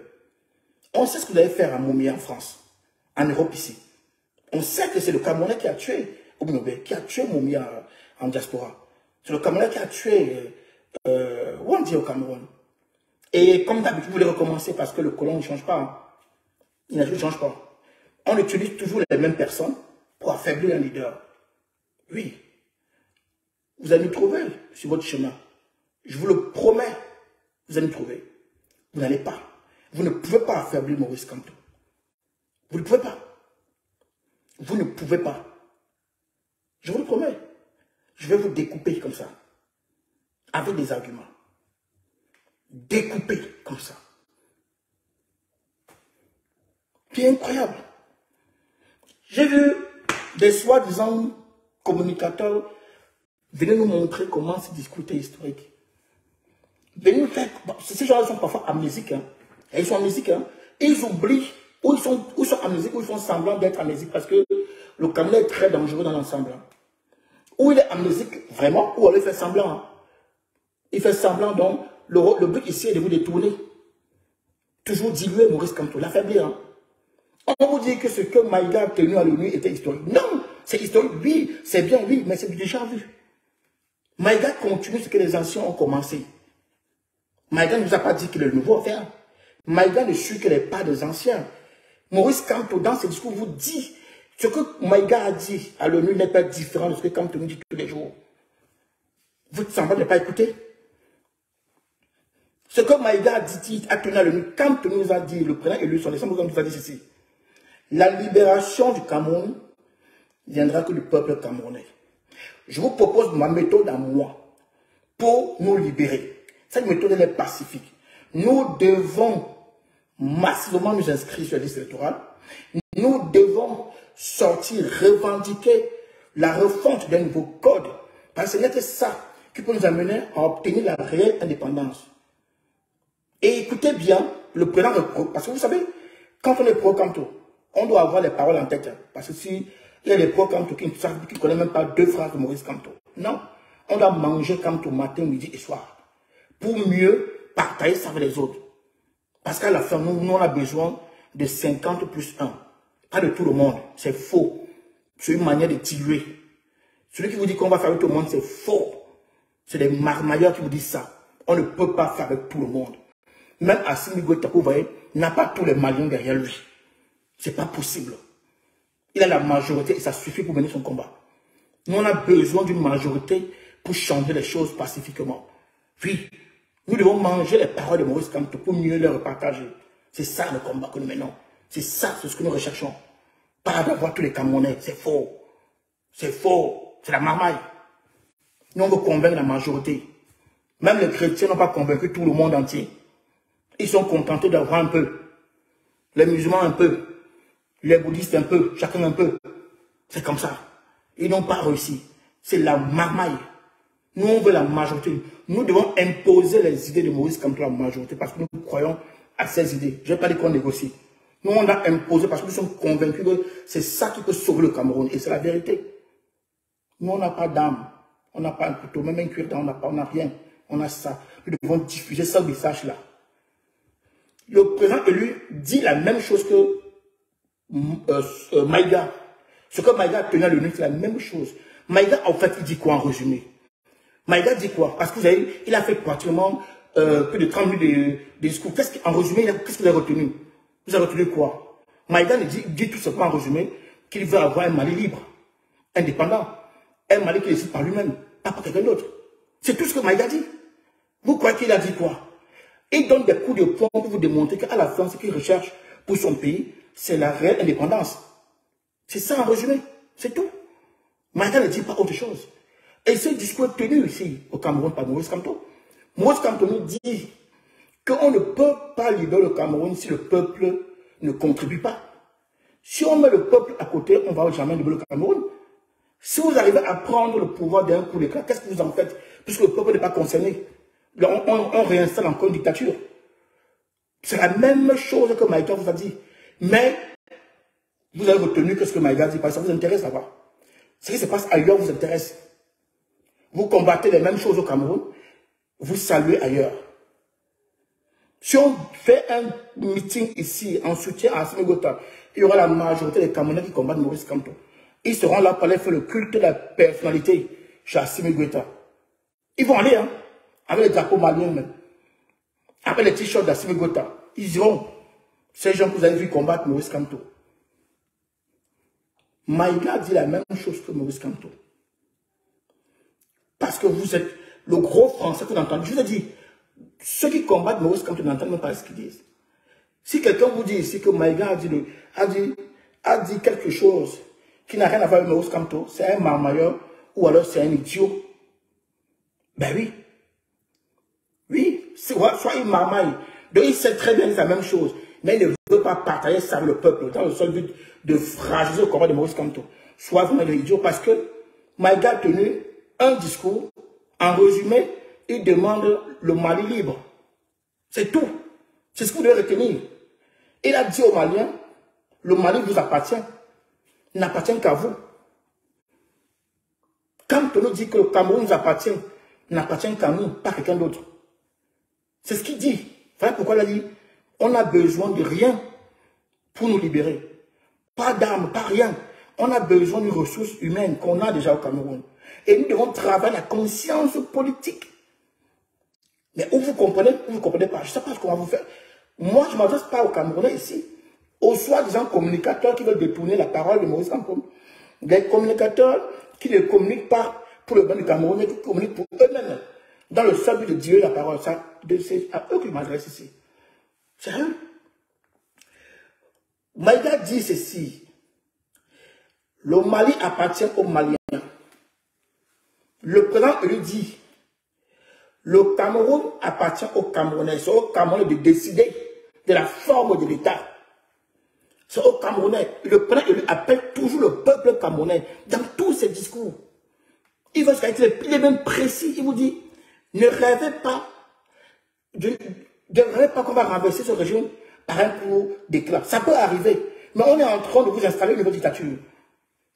On sait ce que vous allez faire à Momi en France, en Europe ici. On sait que c'est le Camerounais qui a tué Omniobel, qui a tué Momi en diaspora. C'est le Camerounais qui a tué Wandi au Cameroun. Et comme d'habitude, vous voulez recommencer parce que le colon ne change pas. Hein. Il ne change pas. On utilise toujours les mêmes personnes pour affaiblir un leader. Oui. Vous allez nous trouver sur votre chemin. Je vous le promets. Vous allez nous trouver. Vous n'allez pas. Vous ne pouvez pas affaiblir Maurice Kamto. Vous ne pouvez pas. Vous ne pouvez pas. Je vous le promets. Je vais vous découper comme ça. Avec des arguments. Découper comme ça. C'est incroyable. J'ai vu des soi-disant communicateurs venir nous montrer comment se discuter historique. Venir nous faire... Ces gens-là sont parfois amnésiques. Hein. Ils sont amnésiques. Hein. Et ils oublient où ils sont amnésiques, où ils font semblant d'être amnésiques. Parce que le Cameroun est très dangereux dans l'ensemble. Hein. Ou il est amnésique vraiment, ou alors il fait semblant. Hein. Il fait semblant, donc le but ici est de vous détourner. Toujours diluer Maurice Kamto, l'affaiblir. Hein. On vous dit que ce que Maïga a tenu à l'ONU était historique. Non, c'est historique, oui, c'est bien, oui, mais c'est déjà vu. Maïga continue ce que les anciens ont commencé. Maïga ne nous a pas dit qu'il est le nouveau à faire. Maïga ne suit que les pas des anciens. Maurice Kamto, dans ses discours, vous dit ce que Maïga a dit à l'ONU n'est pas différent de ce que Kamto nous dit tous les jours. Vous semblez ne pas écouter. Ce que Maïga a dit à tenu à l'ONU, Kamto nous a dit, le président élu, son décembre, nous a dit ceci. La libération du Cameroun viendra que du peuple camerounais. Je vous propose ma méthode à moi pour nous libérer. Cette méthode elle est pacifique. Nous devons massivement nous inscrire sur la liste électorale. Nous devons sortir, revendiquer la refonte d'un nouveau code. Parce que ce n'est que ça qui peut nous amener à obtenir la réelle indépendance. Et écoutez bien le président, parce que vous savez, quand on est pro-Kamto, on doit avoir les paroles en tête. Parce que si il y a des pro-Kamto qui ne connaissent même pas deux phrases de Maurice Kamto. Non, on doit manger Kamto matin, midi et soir. Pour mieux partager ça avec les autres. Parce qu'à la fin, nous, on a besoin de 50 plus 1. Pas de tout le monde. C'est faux. C'est une manière de diluer. Celui qui vous dit qu'on va faire avec tout le monde, c'est faux. C'est des marmailleurs qui vous disent ça. On ne peut pas faire avec tout le monde. Même Assimi Goïta, vous voyez, n'a pas tous les Maliens derrière lui. C'est pas possible. Il a la majorité et ça suffit pour mener son combat. Nous, on a besoin d'une majorité pour changer les choses pacifiquement. Puis, nous devons manger les paroles de Maurice Kamto pour mieux les repartager. C'est ça le combat que nous menons. C'est ça, c'est ce que nous recherchons. Pas d'avoir tous les Camerounais. C'est faux. C'est faux. C'est la marmaille. Nous, on veut convaincre la majorité. Même les chrétiens n'ont pas convaincu tout le monde entier. Ils sont contentés d'avoir un peu. Les musulmans un peu. Les bouddhistes un peu. Chacun un peu. C'est comme ça. Ils n'ont pas réussi. C'est la marmaille. Nous, on veut la majorité. Nous devons imposer les idées de Maurice Kamto à la majorité parce que nous croyons à ces idées. Je ne vais pas dire qu'on négocie. Nous, on a imposé parce que nous sommes convaincus que c'est ça qui peut sauver le Cameroun. Et c'est la vérité. Nous, on n'a pas d'âme. On n'a pas un couteau. Même un cuir, on n'a rien. On a ça. Nous devons diffuser ce message-là. Le président élu dit la même chose que Maïga. Ce que Maïga tenait à l'ONU, c'est la même chose. Maïga, en fait, il dit quoi en résumé? Maïga dit quoi? Parce que vous savez, il a fait pratiquement plus de 30 minutes de discours. En résumé, qu'est-ce qu'il a retenu? Vous avez retenu quoi? Maïga dit tout simplement en résumé qu'il veut avoir un Mali libre, indépendant. Un Mali qui décide par lui-même, pas par quelqu'un d'autre. C'est tout ce que Maïga dit. Vous croyez qu'il a dit quoi? Il donne des coups de poing pour vous démontrer qu'à la fin, ce qu'il recherche pour son pays, c'est la réelle indépendance. C'est ça en résumé. C'est tout. Maïga ne dit pas autre chose. Et ce discours est tenu ici au Cameroun par Maurice Kamto. Maurice Kamto nous dit qu'on ne peut pas libérer le Cameroun si le peuple ne contribue pas. Si on met le peuple à côté, on ne va jamais libérer le Cameroun. Si vous arrivez à prendre le pouvoir d'un coup d'éclat, qu'est-ce que vous en faites? Puisque le peuple n'est pas concerné. On réinstalle encore une dictature. C'est la même chose que Maïga vous a dit. Mais vous avez retenu que ce que Maïga dit, parce que ça vous intéresse là-bas. Ce qui se passe ailleurs vous intéresse. Vous combattez les mêmes choses au Cameroun, vous saluez ailleurs. Si on fait un meeting ici en soutien à Assimi Goïta, il y aura la majorité des Camerounais qui combattent Maurice Kamto. Ils seront là pour aller faire le culte de la personnalité chez Assimi Goïta. Ils vont aller, hein, avec les drapeaux maliens même, avec les t-shirts d'Assimi Goïta. Ils iront. Ces gens que vous avez vu combattre Maurice Kamto. Maïga dit la même chose que Maurice Kamto. Parce que vous êtes le gros français que vous entendez. Je vous ai dit, ceux qui combattent Maurice Kamto n'entendent même pas ce qu'ils disent. Si quelqu'un vous dit ici que Maïga a dit quelque chose qui n'a rien à voir avec Maurice Kamto, c'est un marmailleur ou alors c'est un idiot. Ben oui. Oui, soit il marmaille. Donc il sait très bien la même chose. Mais il ne veut pas partager ça avec le peuple dans le seul but de fragiliser le combat de Maurice Kamto. Soit vous êtes idiot parce que Maïga a tenu un discours. En résumé, il demande le Mali libre. C'est tout. C'est ce que vous devez retenir. Il a dit aux Maliens, le Mali vous appartient. Il n'appartient qu'à vous. Quand on nous dit que le Cameroun nous appartient, il n'appartient qu'à nous, pas à quelqu'un d'autre. C'est ce qu'il dit. Voilà pourquoi il a dit, on a besoin de rien pour nous libérer. Pas d'armes, pas rien. On a besoin d'une ressource humaine qu'on a déjà au Cameroun. Et nous devons travailler la conscience politique. Mais où vous comprenez pas. Je ne sais pas ce qu'on va vous faire. Moi, je ne m'adresse pas aux Camerounais ici. Aux soi-disant communicateurs qui veulent détourner la parole de Maurice Kamto. Des communicateurs qui ne communiquent pas pour le bien du Cameroun, mais qui communiquent pour eux-mêmes. Dans le seul but de dire la parole. C'est à eux que je m'adresse ici. C'est à eux. Maïga dit ceci. Le Mali appartient aux Maliens. Le président lui dit, le Cameroun appartient aux Camerounais. C'est aux Camerounais de décider de la forme de l'État. C'est aux Camerounais. Le président lui appelle toujours le peuple camerounais dans tous ses discours. Il est même précis. Il vous dit, ne rêvez pas, ne rêvez pas qu'on va renverser ce régime par un coup d'éclat. Ça peut arriver. Mais on est en train de vous installer une nouvelle dictature.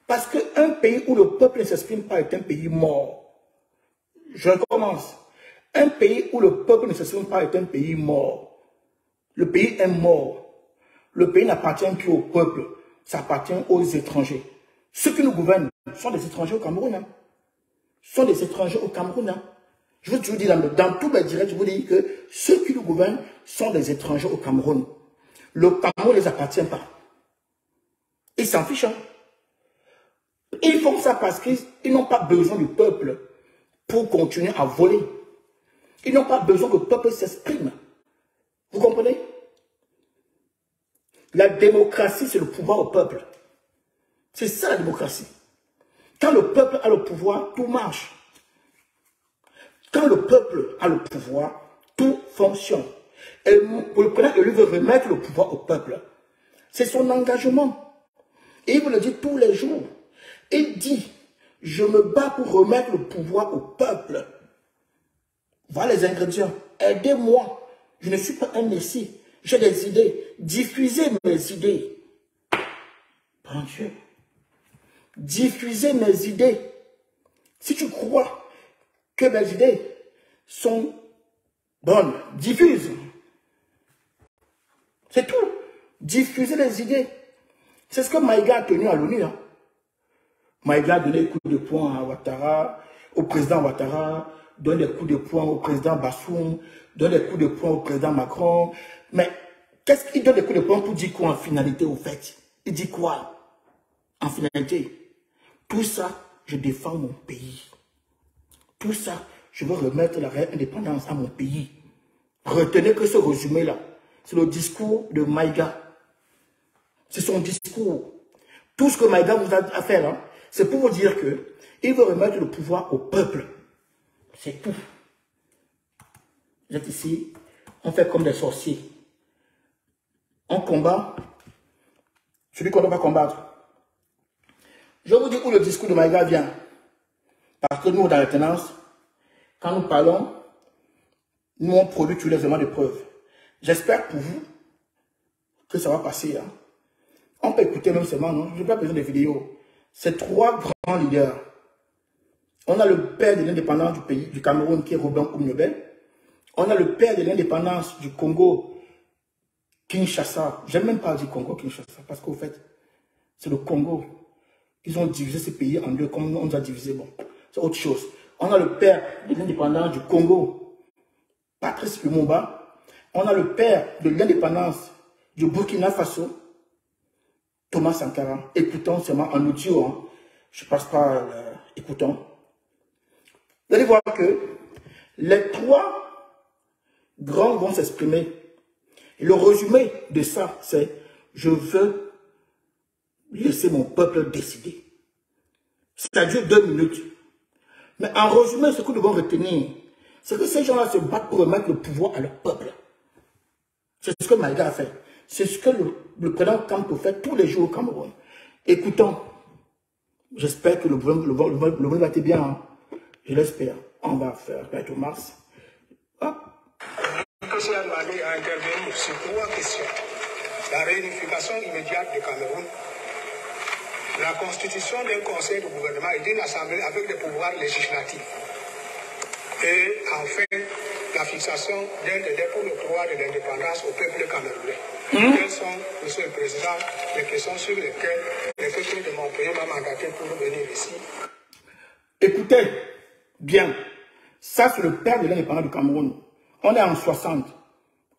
Parce qu'un pays où le peuple ne s'exprime pas est un pays mort. Je recommence. Un pays où le peuple ne s'exprime pas est un pays mort. Le pays est mort. Le pays n'appartient plus au peuple, ça appartient aux étrangers. Ceux qui nous gouvernent sont des étrangers au Cameroun. Hein. Sont des étrangers au Cameroun. Hein. Je veux toujours dire, dans tous mes directs, je vous dis que ceux qui nous gouvernent sont des étrangers au Cameroun. Le Cameroun ne les appartient pas. Ils s'en fichent. Hein. Ils font ça parce qu'ils n'ont pas besoin du peuple pour continuer à voler. Ils n'ont pas besoin que le peuple s'exprime. Vous comprenez? La démocratie, c'est le pouvoir au peuple. C'est ça la démocratie. Quand le peuple a le pouvoir, tout marche. Quand le peuple a le pouvoir, tout fonctionne. Et le président élu veut remettre le pouvoir au peuple. C'est son engagement. Et il vous le dit tous les jours. Il dit, je me bats pour remettre le pouvoir au peuple. Voilà les ingrédients. Aidez-moi. Je ne suis pas un messie. J'ai des idées. Diffusez mes idées. Bon Dieu. Diffusez mes idées. Si tu crois que mes idées sont bonnes, diffuse. C'est tout. Diffusez les idées. C'est ce que Maïga a tenu à l'ONU. Hein. Maïga a donné des coups de poing à Ouattara, au président Ouattara, donne des coups de poing au président Bassoum, donne des coups de poing au président Macron. Mais qu'est-ce qu'il donne des coups de poing pour dire quoi en finalité au fait? Il dit quoi en finalité? Tout ça, je défends mon pays. Tout ça, je veux remettre la réelle indépendance à mon pays. Retenez que ce résumé-là, c'est le discours de Maïga. C'est son discours. Tout ce que Maïga vous a à faire, hein, c'est pour vous dire qu'il veut remettre le pouvoir au peuple. C'est tout. Vous êtes ici, on fait comme des sorciers. On combat celui qu'on ne doit pas combattre. Je vous dis où le discours de Maïga vient. Parce que nous, dans la tenance, quand nous parlons, nous on produit tous les éléments de preuve. J'espère pour vous que ça va passer. Hein. On peut écouter même seulement, non? Je n'ai pas besoin de vidéos. C'est trois grands leaders. On a le père de l'indépendance du pays, du Cameroun, qui est Robin Oumnobel. On a le père de l'indépendance du Congo, Kinshasa. J'aime même pas dire Congo, Kinshasa, parce qu'au fait, c'est le Congo. Ils ont divisé ce pays en deux, comme on nous a divisé. Bon, c'est autre chose. On a le père de l'indépendance du Congo, Patrice Lumumba. On a le père de l'indépendance du Burkina Faso, Thomas Sankara. Écoutons seulement en audio. Hein. Je ne passe pas, écoutons. Vous allez voir que les trois grands vont s'exprimer. Et le résumé de ça, c'est « Je veux laisser mon peuple décider ». Ça dure 2 minutes. Mais en résumé, ce que nous devons retenir, c'est que ces gens-là se battent pour remettre le pouvoir à leur peuple. C'est ce que Maïga a fait. C'est ce que le président Kamto fait tous les jours au Cameroun. Écoutons. J'espère que le volume va être bien. Hein. Je l'espère. On va faire bientôt mars. Hop. Je a demandé à intervenir sur 3 questions. La réunification immédiate du Cameroun, la constitution d'un conseil de gouvernement et d'une assemblée avec des pouvoirs législatifs. Et enfin, la fixation d'un délai pour le droit de l'indépendance au peuple camerounais. Quelles sont, Monsieur le Président, les questions sur lesquelles le peuple de mon pays m'a mandaté pour venir ici? Écoutez bien, ça c'est le père de l'indépendance du Cameroun. On est en 60,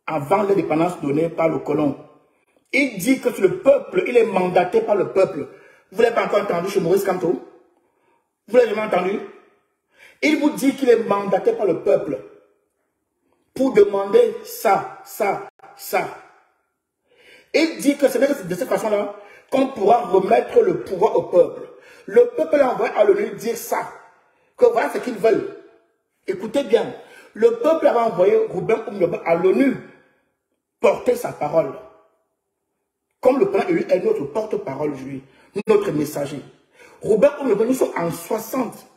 avant l'indépendance donnée par le colon. Il dit que c'est le peuple, il est mandaté par le peuple. Vous ne l'avez pas encore entendu chez Maurice Kamto? Vous l'avez jamais entendu? Il vous dit qu'il est mandaté par le peuple pour demander ça, ça, ça. Il dit que c'est de cette façon-là qu'on pourra remettre le pouvoir au peuple. Le peuple a envoyé à l'ONU dire ça, que voilà ce qu'ils veulent. Écoutez bien, le peuple avait envoyé Robin Oumnobel à l'ONU porter sa parole. Comme le président élu est notre porte-parole aujourd'hui, notre messager. Robin Oumnobel, nous sommes en 60.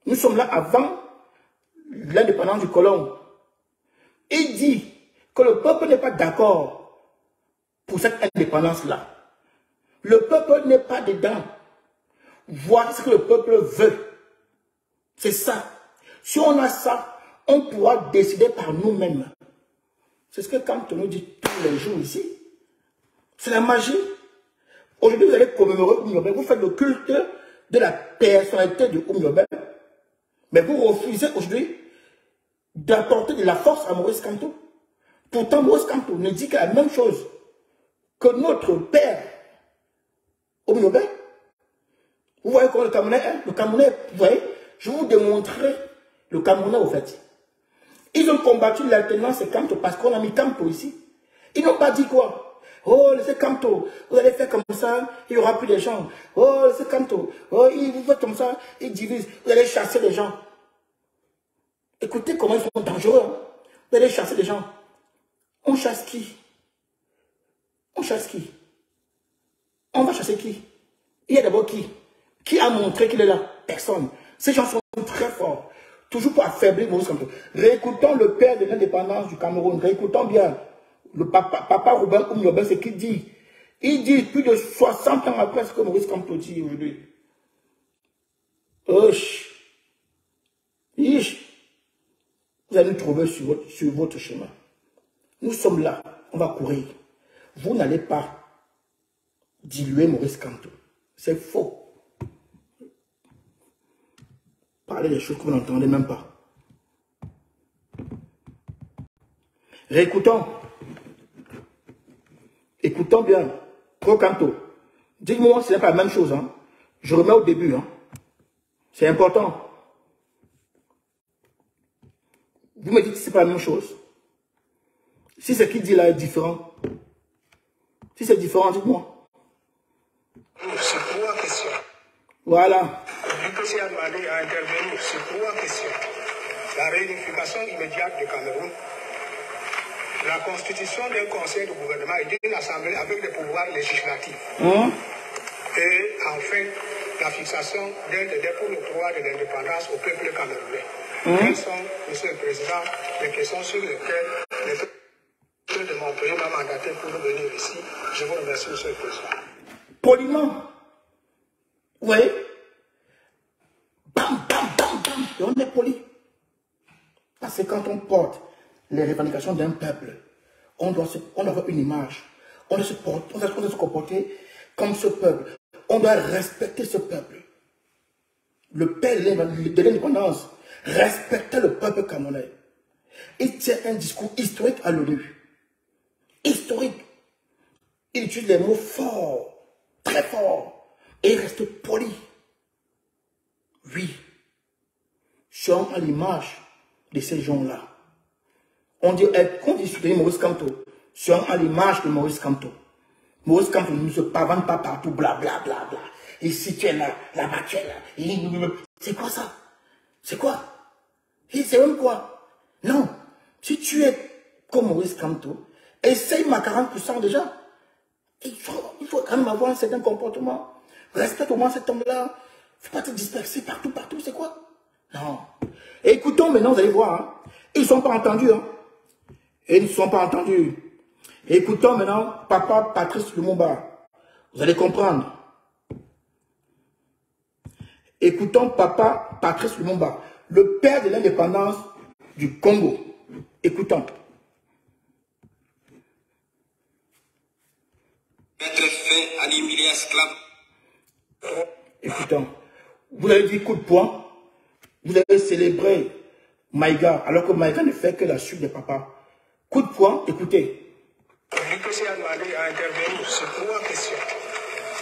Nous sommes là avant l'indépendance du colon. Il dit que le peuple n'est pas d'accord pour cette indépendance-là. Le peuple n'est pas dedans. Voici ce que le peuple veut. C'est ça. Si on a ça, on pourra décider par nous-mêmes. C'est ce que Kamto nous dit tous les jours ici. C'est la magie. Aujourd'hui, vous allez commémorer Oumyobé. Vous faites le culte de la personnalité de Oumyobé. Mais vous refusez aujourd'hui d'apporter de la force à Maurice Kamto. Pourtant, Maurice Kamto ne dit que la même chose que notre père Oumyobé. Vous voyez comment le Camerounais est? Le Camerounais, vous voyez, je vais vous démontrer le Camerounais au fait. Ils ont combattu l'alternance et Kamto parce qu'on a mis Kamto ici. Ils n'ont pas dit quoi? Oh, laissez Kamto, vous allez faire comme ça, il n'y aura plus de gens. Oh, laissez Kamto, oh, vous faites comme ça, ils divisent, vous allez chasser les gens. Écoutez comment ils sont dangereux. Hein? Vous allez chasser les gens. On chasse qui? On chasse qui? On va chasser qui? Il y a d'abord qui? Qui a montré qu'il est là? Personne. Ces gens sont très forts. Toujours pour affaiblir Maurice Kamto. Réécoutons le père de l'indépendance du Cameroun. Réécoutons bien. Le papa Robin Oumyobé, c'est qu'il dit. Il dit plus de 60 ans après ce que Maurice Kamto dit aujourd'hui. Vous allez nous trouver sur votre chemin. Nous sommes là. On va courir. Vous n'allez pas diluer Maurice Kamto. C'est faux. Parlez des choses que vous n'entendez même pas. Réécoutons. Écoutons bien. Pro Kamto. Dites-moi si ce n'est pas la même chose. Hein. Je remets au début. Hein. C'est important. Vous me dites si ce n'est pas la même chose. Si ce qu'il dit là est différent. Si c'est différent, dites-moi. C'est trois questions. Voilà. L'UPC a demandé à intervenir sur trois questions. La réunification immédiate du Cameroun, la constitution d'un conseil de gouvernement et d'une assemblée avec des pouvoirs législatifs. Et enfin, la fixation d'un délai pour le droit de l'indépendance au peuple camerounais. Quelles sont, Monsieur le Président, les questions sur lesquelles les peuples de mon pays m'a mandaté pour venir ici? Je vous remercie, Monsieur le Président. Poliment. Vous voyez? Bam, bam, bam, bam. Et on est poli. Parce que quand on porte les revendications d'un peuple, on doit avoir une image. On doit se comporter comme ce peuple. On doit respecter ce peuple. Le père de l'indépendance respectait le peuple camerounais. Il tient un discours historique à l'ONU. Historique. Il utilise des mots forts, très forts, et il reste poli. Oui, sommes à l'image de ces gens-là. On dit soutenir Maurice Kamto, sommes à l'image de Maurice Kamto. Maurice Kamto ne se pavane pas partout, bla bla bla bla. Et si tu es là, là-bas tu es là. C'est quoi ça? C'est quoi? C'est même quoi? Non, si tu es comme Maurice Kamto, essaye ma 40% déjà. Il faut quand même avoir un certain comportement. Respecte au moins cet homme-là. Il ne faut pas te disperser partout, c'est quoi? Non. Et écoutons maintenant, vous allez voir. Hein. Ils ne sont pas entendus. Hein. Ils ne sont pas entendus. Et écoutons maintenant Papa Patrice Lumumba. Vous allez comprendre. Écoutons Papa Patrice Lumumba, le père de l'indépendance du Congo. Écoutons. Mettre fin à l'humiliation esclave. Écoutons. Vous avez dit coup de poing. Vous avez célébré Maïga, alors que Maïga ne fait que la suite de papa. Coup de poing, écoutez. L'UPC a demandé à intervenir sur trois questions.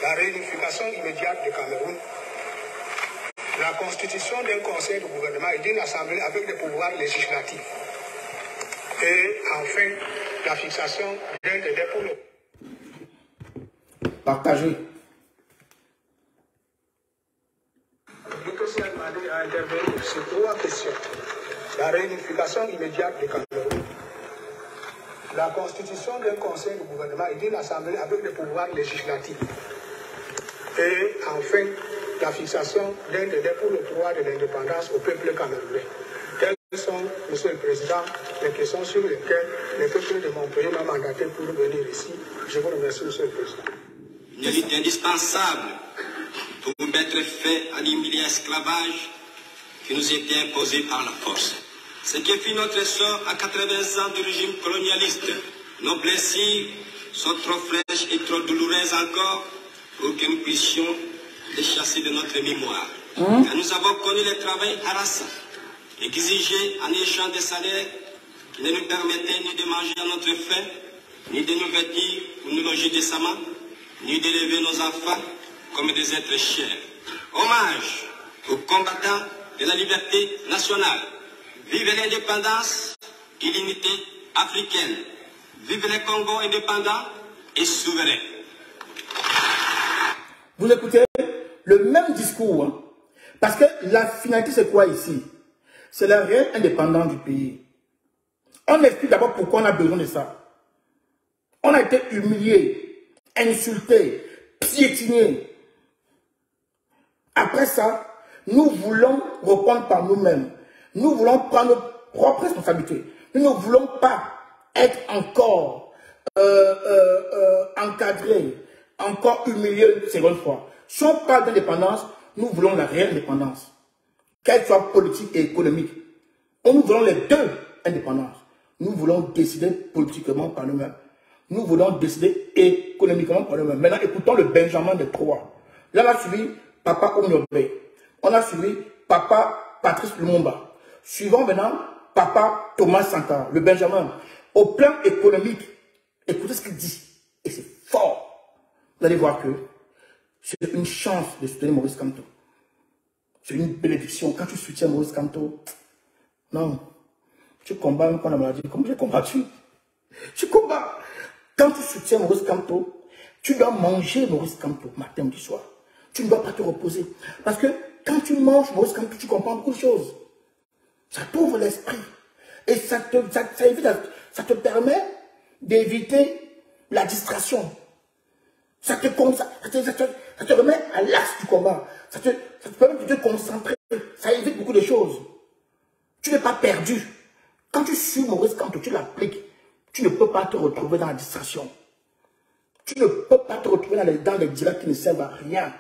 La réunification immédiate du Cameroun, la constitution d'un conseil de gouvernement et d'une assemblée avec des pouvoirs législatifs. Et enfin, la fixation d'un délai pour le... Partagez. L'UPC a demandé à intervenir sur trois questions. La réunification immédiate du Cameroun, la constitution d'un conseil de gouvernement et d'une assemblée avec des pouvoirs législatifs. Et enfin, la fixation d'un délai pour le droit de l'indépendance au peuple camerounais. Quelles sont, Monsieur le Président, les questions sur lesquelles les peuples de mon pays m'ont mandaté pour venir ici? Je vous remercie, Monsieur le Président. Une lutte indispensable pour mettre fin à l'humiliant esclavage qui nous était imposée par la force. Ce qui fut notre sort à 80 ans du régime colonialiste. Nos blessures sont trop fraîches et trop douloureuses encore pour que nous puissions les chasser de notre mémoire. Car nous avons connu les travails harassants, exigés en échange des salaires qui ne nous permettaient ni de manger à notre faim, ni de nous vêtir ou nous loger décemment, ni d'élever nos enfants comme des êtres chers. Hommage aux combattants de la liberté nationale. Vive l'indépendance et l'unité africaine. Vive les Congo indépendants et souverains. Vous écoutez le même discours, hein? Parce que la finalité c'est quoi ici? C'est la réelle indépendance du pays. On explique d'abord pourquoi on a besoin de ça. On a été humilié, insulté, piétiné. Après ça, nous voulons répondre par nous-mêmes. Nous voulons prendre notre propre responsabilité. Nous ne voulons pas être encore encadrés, encore humiliés une seconde fois. Si on parle d'indépendance, nous voulons la réelle indépendance, qu'elle soit politique et économique. Nous voulons les deux indépendances. Nous voulons décider politiquement par nous-mêmes. Nous voulons décider économiquement par nous-mêmes. Maintenant, écoutons le Benjamin des Trois. Là, on a suivi Papa Omniobé. On a suivi Papa Patrice Lumumba. Suivons maintenant Papa Thomas Sankara, le Benjamin. Au plan économique, écoutez ce qu'il dit. Et c'est fort. Vous allez voir que c'est une chance de soutenir Maurice Kamto. C'est une bénédiction. Quand tu soutiens Maurice Kamto, non, tu combats même quand la maladie. Comme j'ai combattu. Tu combats. Quand tu soutiens Maurice Kamto, tu dois manger Maurice Kamto matin, midi, soir. Tu ne dois pas te reposer. Parce que quand tu manges Maurice Kamto, tu comprends beaucoup de choses. Ça t'ouvre l'esprit. Et ça te permet d'éviter la distraction. Ça te remet à l'axe du combat. Ça te permet de te concentrer. Ça évite beaucoup de choses. Tu n'es pas perdu. Quand tu suis Maurice Kamto, tu l'appliques. Tu ne peux pas te retrouver dans la distraction. Tu ne peux pas te retrouver dans les directs qui ne servent à rien.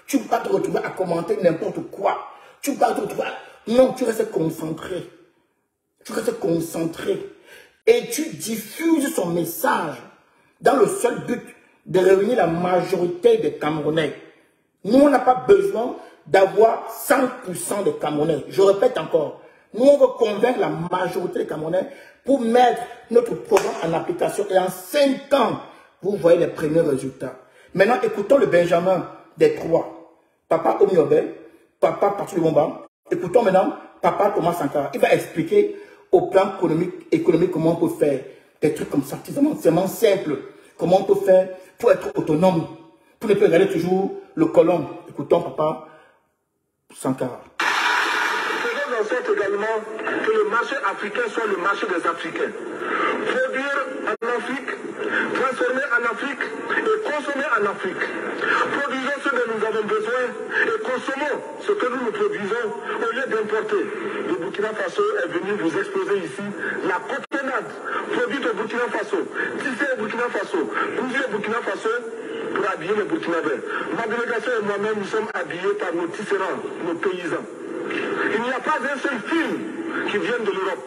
Tu ne peux pas te retrouver à commenter n'importe quoi. Tu ne peux pas te retrouver à... Non, tu restes concentré. Tu restes concentré. Et tu diffuses son message dans le seul but de réunir la majorité des Camerounais. Nous, on n'a pas besoin d'avoir 100% des Camerounais. Je répète encore. Nous, on veut convaincre la majorité des Camerounais pour mettre notre programme en application. Et en 5 ans, vous voyez les premiers résultats. Maintenant, écoutons le Benjamin des Trois. Papa Omniobé, Papa Patrice Lumumba. Écoutons maintenant Papa Thomas Sankara. Il va expliquer au plan économique comment on peut faire des trucs comme ça. C'est vraiment simple. Comment on peut faire pour être autonome. Pour ne pas regarder toujours le colon. Écoutons Papa Sankara. Faisons en sorte également que le marché africain soit le marché des Africains. Produire en Afrique, transformer en Afrique et consommer en Afrique. Produisons ce dont nous avons besoin et consommons ce que nous produisons au lieu d'importer. Le Burkina Faso est venu vous exposer ici la cotonnade produite au Burkina Faso, tissée au Burkina Faso, cousue au Burkina Faso pour habiller les Burkinabés. Ma délégation et moi-même, nous sommes habillés par nos tisserands, nos paysans. Il n'y a pas un seul film qui vienne de l'Europe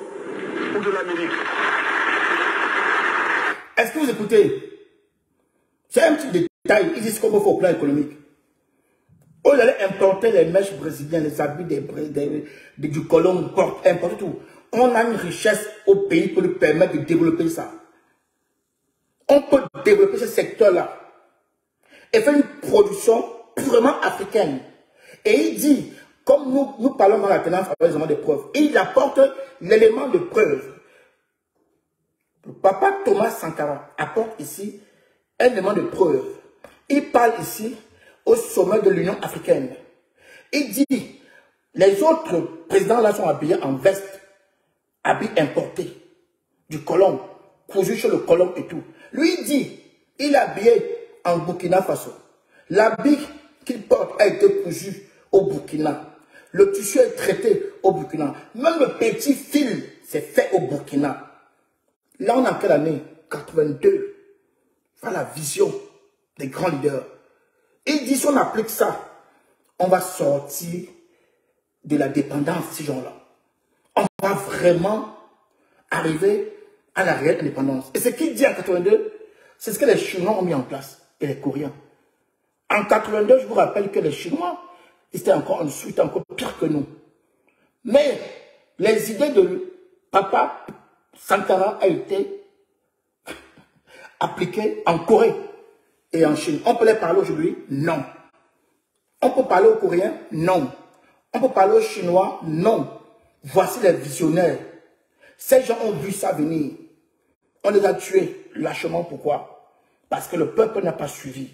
ou de l'Amérique. Est-ce que vous écoutez? C'est un petit détail. Ils disent qu'on peut faire au plan économique. On allait importer les mèches brésiliennes, les habits du colon, importer tout. On a une richesse au pays pour nous permettre de développer ça. On peut développer ce secteur-là et faire une production purement africaine. Et il dit, comme nous parlons dans la tenance avec des preuves, il apporte l'élément de preuve. Le Papa Thomas Sankara apporte ici un élément de preuve. Il parle ici au sommet de l'Union africaine. Il dit, les autres présidents là sont habillés en veste, habits importés, du colon, cousu sur le colon et tout. Lui il dit, il est habillé en Burkina Faso. L'habit qu'il porte a été cousu au Burkina. Le tissu est traité au Burkina. Même le petit fil, c'est fait au Burkina. Là, on est en quelle année? 82. Voilà la vision des grands leaders. Il dit, si on applique ça, on va sortir de la dépendance, ces gens-là, on va vraiment arriver à la réelle indépendance. Et ce qu'il dit en 82, c'est ce que les Chinois ont mis en place, et les Coréens. En 82, je vous rappelle que les Chinois, ils étaient encore en dessous, ils étaient encore pire que nous. Mais les idées de Papa Sankara ont été appliquées en Corée et en Chine. On peut les parler aujourd'hui? Non. On peut parler aux Coréens? Non. On peut parler aux Chinois? Non. Voici les visionnaires. Ces gens ont vu ça venir. On les a tués lâchement. Pourquoi? Parce que le peuple n'a pas suivi.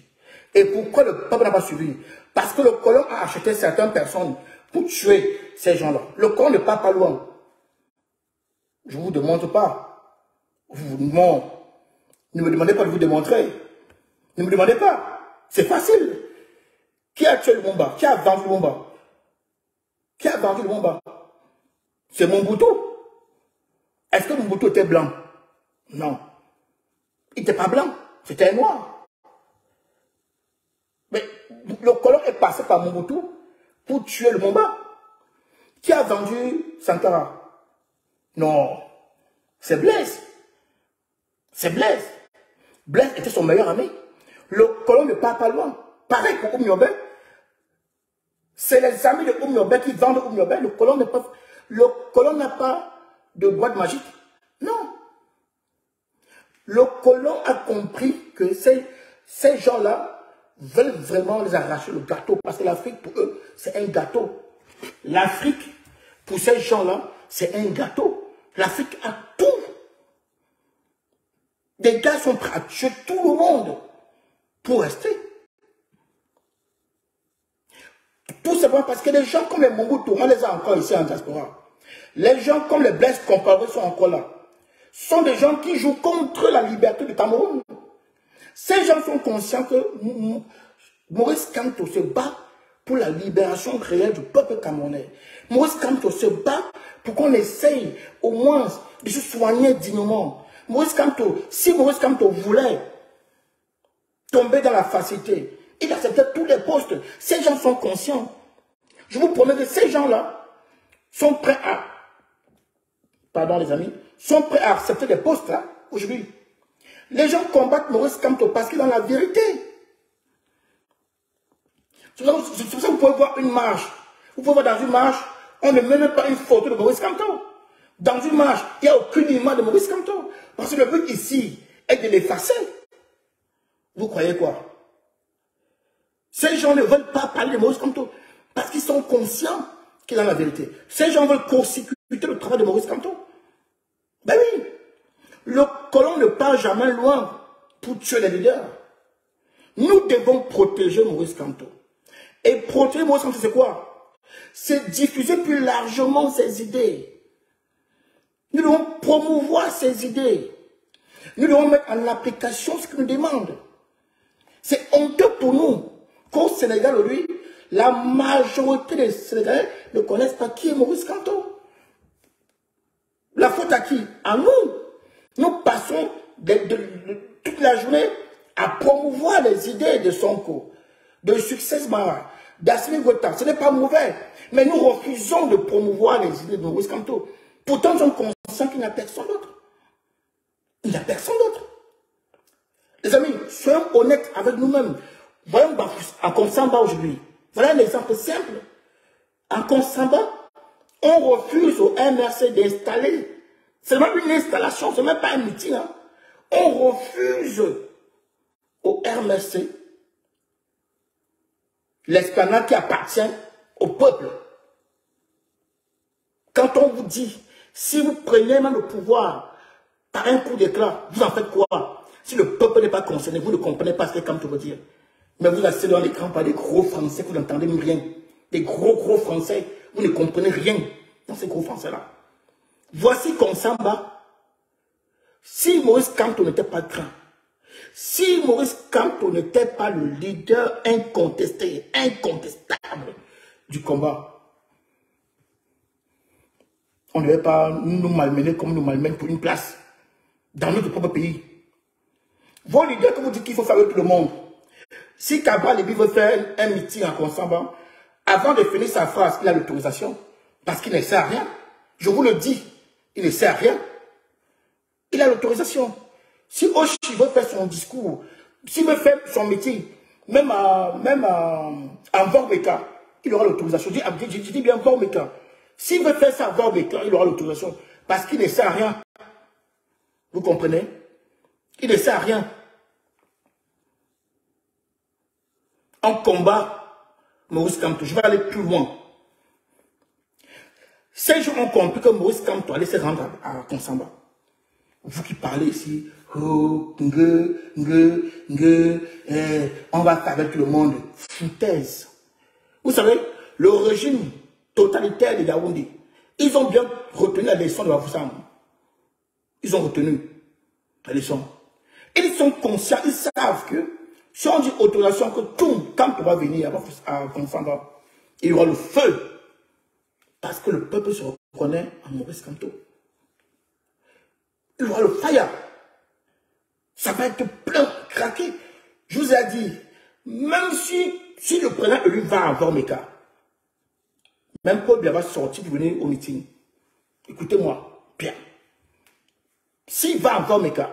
Et pourquoi le peuple n'a pas suivi? Parce que le colon a acheté certaines personnes pour tuer ces gens-là. Le colon ne part pas loin. Je ne vous démontre pas. Non. Ne me demandez pas de vous démontrer. Ne me demandez pas. C'est facile. Qui a tué le Lumumba? Qui a vendu le Lumumba? Qui a vendu le Lumumba? C'est Mobutu. Est-ce que Mobutu était blanc? Non. Il n'était pas blanc. C'était un noir. Mais le colon est passé par Mobutu pour tuer le Lumumba. Qui a vendu Sankara? Non. C'est Blaise. C'est Blaise. Blaise était son meilleur ami. Le colon ne part pas loin. Pareil pour Oumyobé. C'est les amis de Oumyobé qui vendent Oumyobé. Le colon n'a pas de boîte magique. Non. Le colon a compris que ces gens-là veulent vraiment les arracher le gâteau. Parce que l'Afrique, pour eux, c'est un gâteau. L'Afrique, pour ces gens-là, c'est un gâteau. L'Afrique a tout. Des gars sont prêts à tuer tout le monde pour rester. Tout simplement parce que les gens comme les Mobutu, on les a encore ici en diaspora. Les gens comme les Blaise Compaoré sont encore là. Sont des gens qui jouent contre la liberté du Cameroun. Ces gens sont conscients que Maurice Kamto se bat pour la libération réelle du peuple camerounais. Maurice Kamto se bat pour qu'on essaye au moins de se soigner dignement. Maurice Kamto, si Maurice Kamto voulait tomber dans la facilité, il acceptait tous les postes. Ces gens sont conscients. Je vous promets que ces gens-là sont prêts à, pardon les amis, sont prêts à accepter des postes là, aujourd'hui. Les gens combattent Maurice Kamto parce qu'il est dans la vérité. C'est pour ça que vous pouvez voir une marche. Vous pouvez voir dans une marche, on ne met même pas une photo de Maurice Kamto. Dans une marche, il n'y a aucune image de Maurice Kamto. Parce que le but ici est de l'effacer. Vous croyez quoi? Ces gens ne veulent pas parler de Maurice Kamto parce qu'ils sont conscients qu'il est dans la vérité. Ces gens veulent court-circuiter le travail de Maurice Kamto. Ben oui. Le colon ne part jamais loin pour tuer les leaders. Nous devons protéger Maurice Kamto. Et protéger Maurice Kamto, c'est quoi? C'est diffuser plus largement ses idées. Nous devons promouvoir ses idées. Nous devons mettre en application ce qu'il nous demande. C'est honteux pour nous qu'au Sénégal, aujourd'hui, la majorité des Sénégalais ne connaissent pas qui est Maurice Kamto. La faute à qui? À nous. Nous passons toute la journée à promouvoir les idées de Sonko, de Succès Mara, d'Assimi Goïta. Ce n'est pas mauvais, mais nous refusons de promouvoir les idées de Maurice Kamto. Pourtant, nous sommes conscients qu'il n'y a personne d'autre. Il n'y a personne d'autre. Les amis, soyons honnêtes avec nous-mêmes. Voyons en Konsamba aujourd'hui. Voilà un exemple simple. En Konsamba, on refuse au MRC d'installer. C'est même une installation, ce n'est même pas un meeting. Hein. On refuse au MRC l'esplanade qui appartient au peuple. Quand on vous dit, si vous prenez même le pouvoir par un coup d'éclat, vous en faites quoi? Si le peuple n'est pas concerné, vous ne comprenez pas ce que Kamto veut dire. Mais vous asseyez dans l'écran par des gros français, vous n'entendez même rien. Des gros français, vous ne comprenez rien dans ces gros français-là. Voici Konsamba. Si Maurice Kamto n'était pas grand, si Maurice Kamto n'était pas le leader incontesté, incontestable du combat, on ne devait pas nous malmener comme nous malmènent pour une place dans notre propre pays. Vos leaders que vous dites qu'il faut faire avec tout le monde. Si Kabal veut faire un meeting en Konsamba, Avant de finir sa phrase, il a l'autorisation. Parce qu'il ne sert à rien. Je vous le dis, il ne sert à rien. Il a l'autorisation. Si Oshi veut faire son discours, s'il veut faire son meeting, même en Vormeka, il aura l'autorisation. Je dis bien Vormeka. S'il veut faire ça à Vormeka, il aura l'autorisation. Parce qu'il ne sert à rien. Vous comprenez? Il ne sert à rien. En combat, Maurice Kamto, je vais aller plus loin. Ces gens ont compris que Maurice Kamto allait se rendre à Konsamba. Vous qui parlez ici, oh, on va faire avec tout le monde. Foutaise. Vous savez, le régime totalitaire de Yaoundé, ils ont bien retenu la leçon de Bafoussam. Ils ont retenu la leçon. Ils sont conscients, ils savent que si on dit autorisation, que tout, quand on va venir à Konsamba, il y aura le feu. Parce que le peuple se reconnaît en Maurice Kamto. Il y aura le fire. Ça va être plein, craqué. Je vous ai dit, même si le président élu va avoir mes cas, même Paul Biya va sortir pour venir au meeting. Écoutez-moi, bien. S'il va encore mes cas,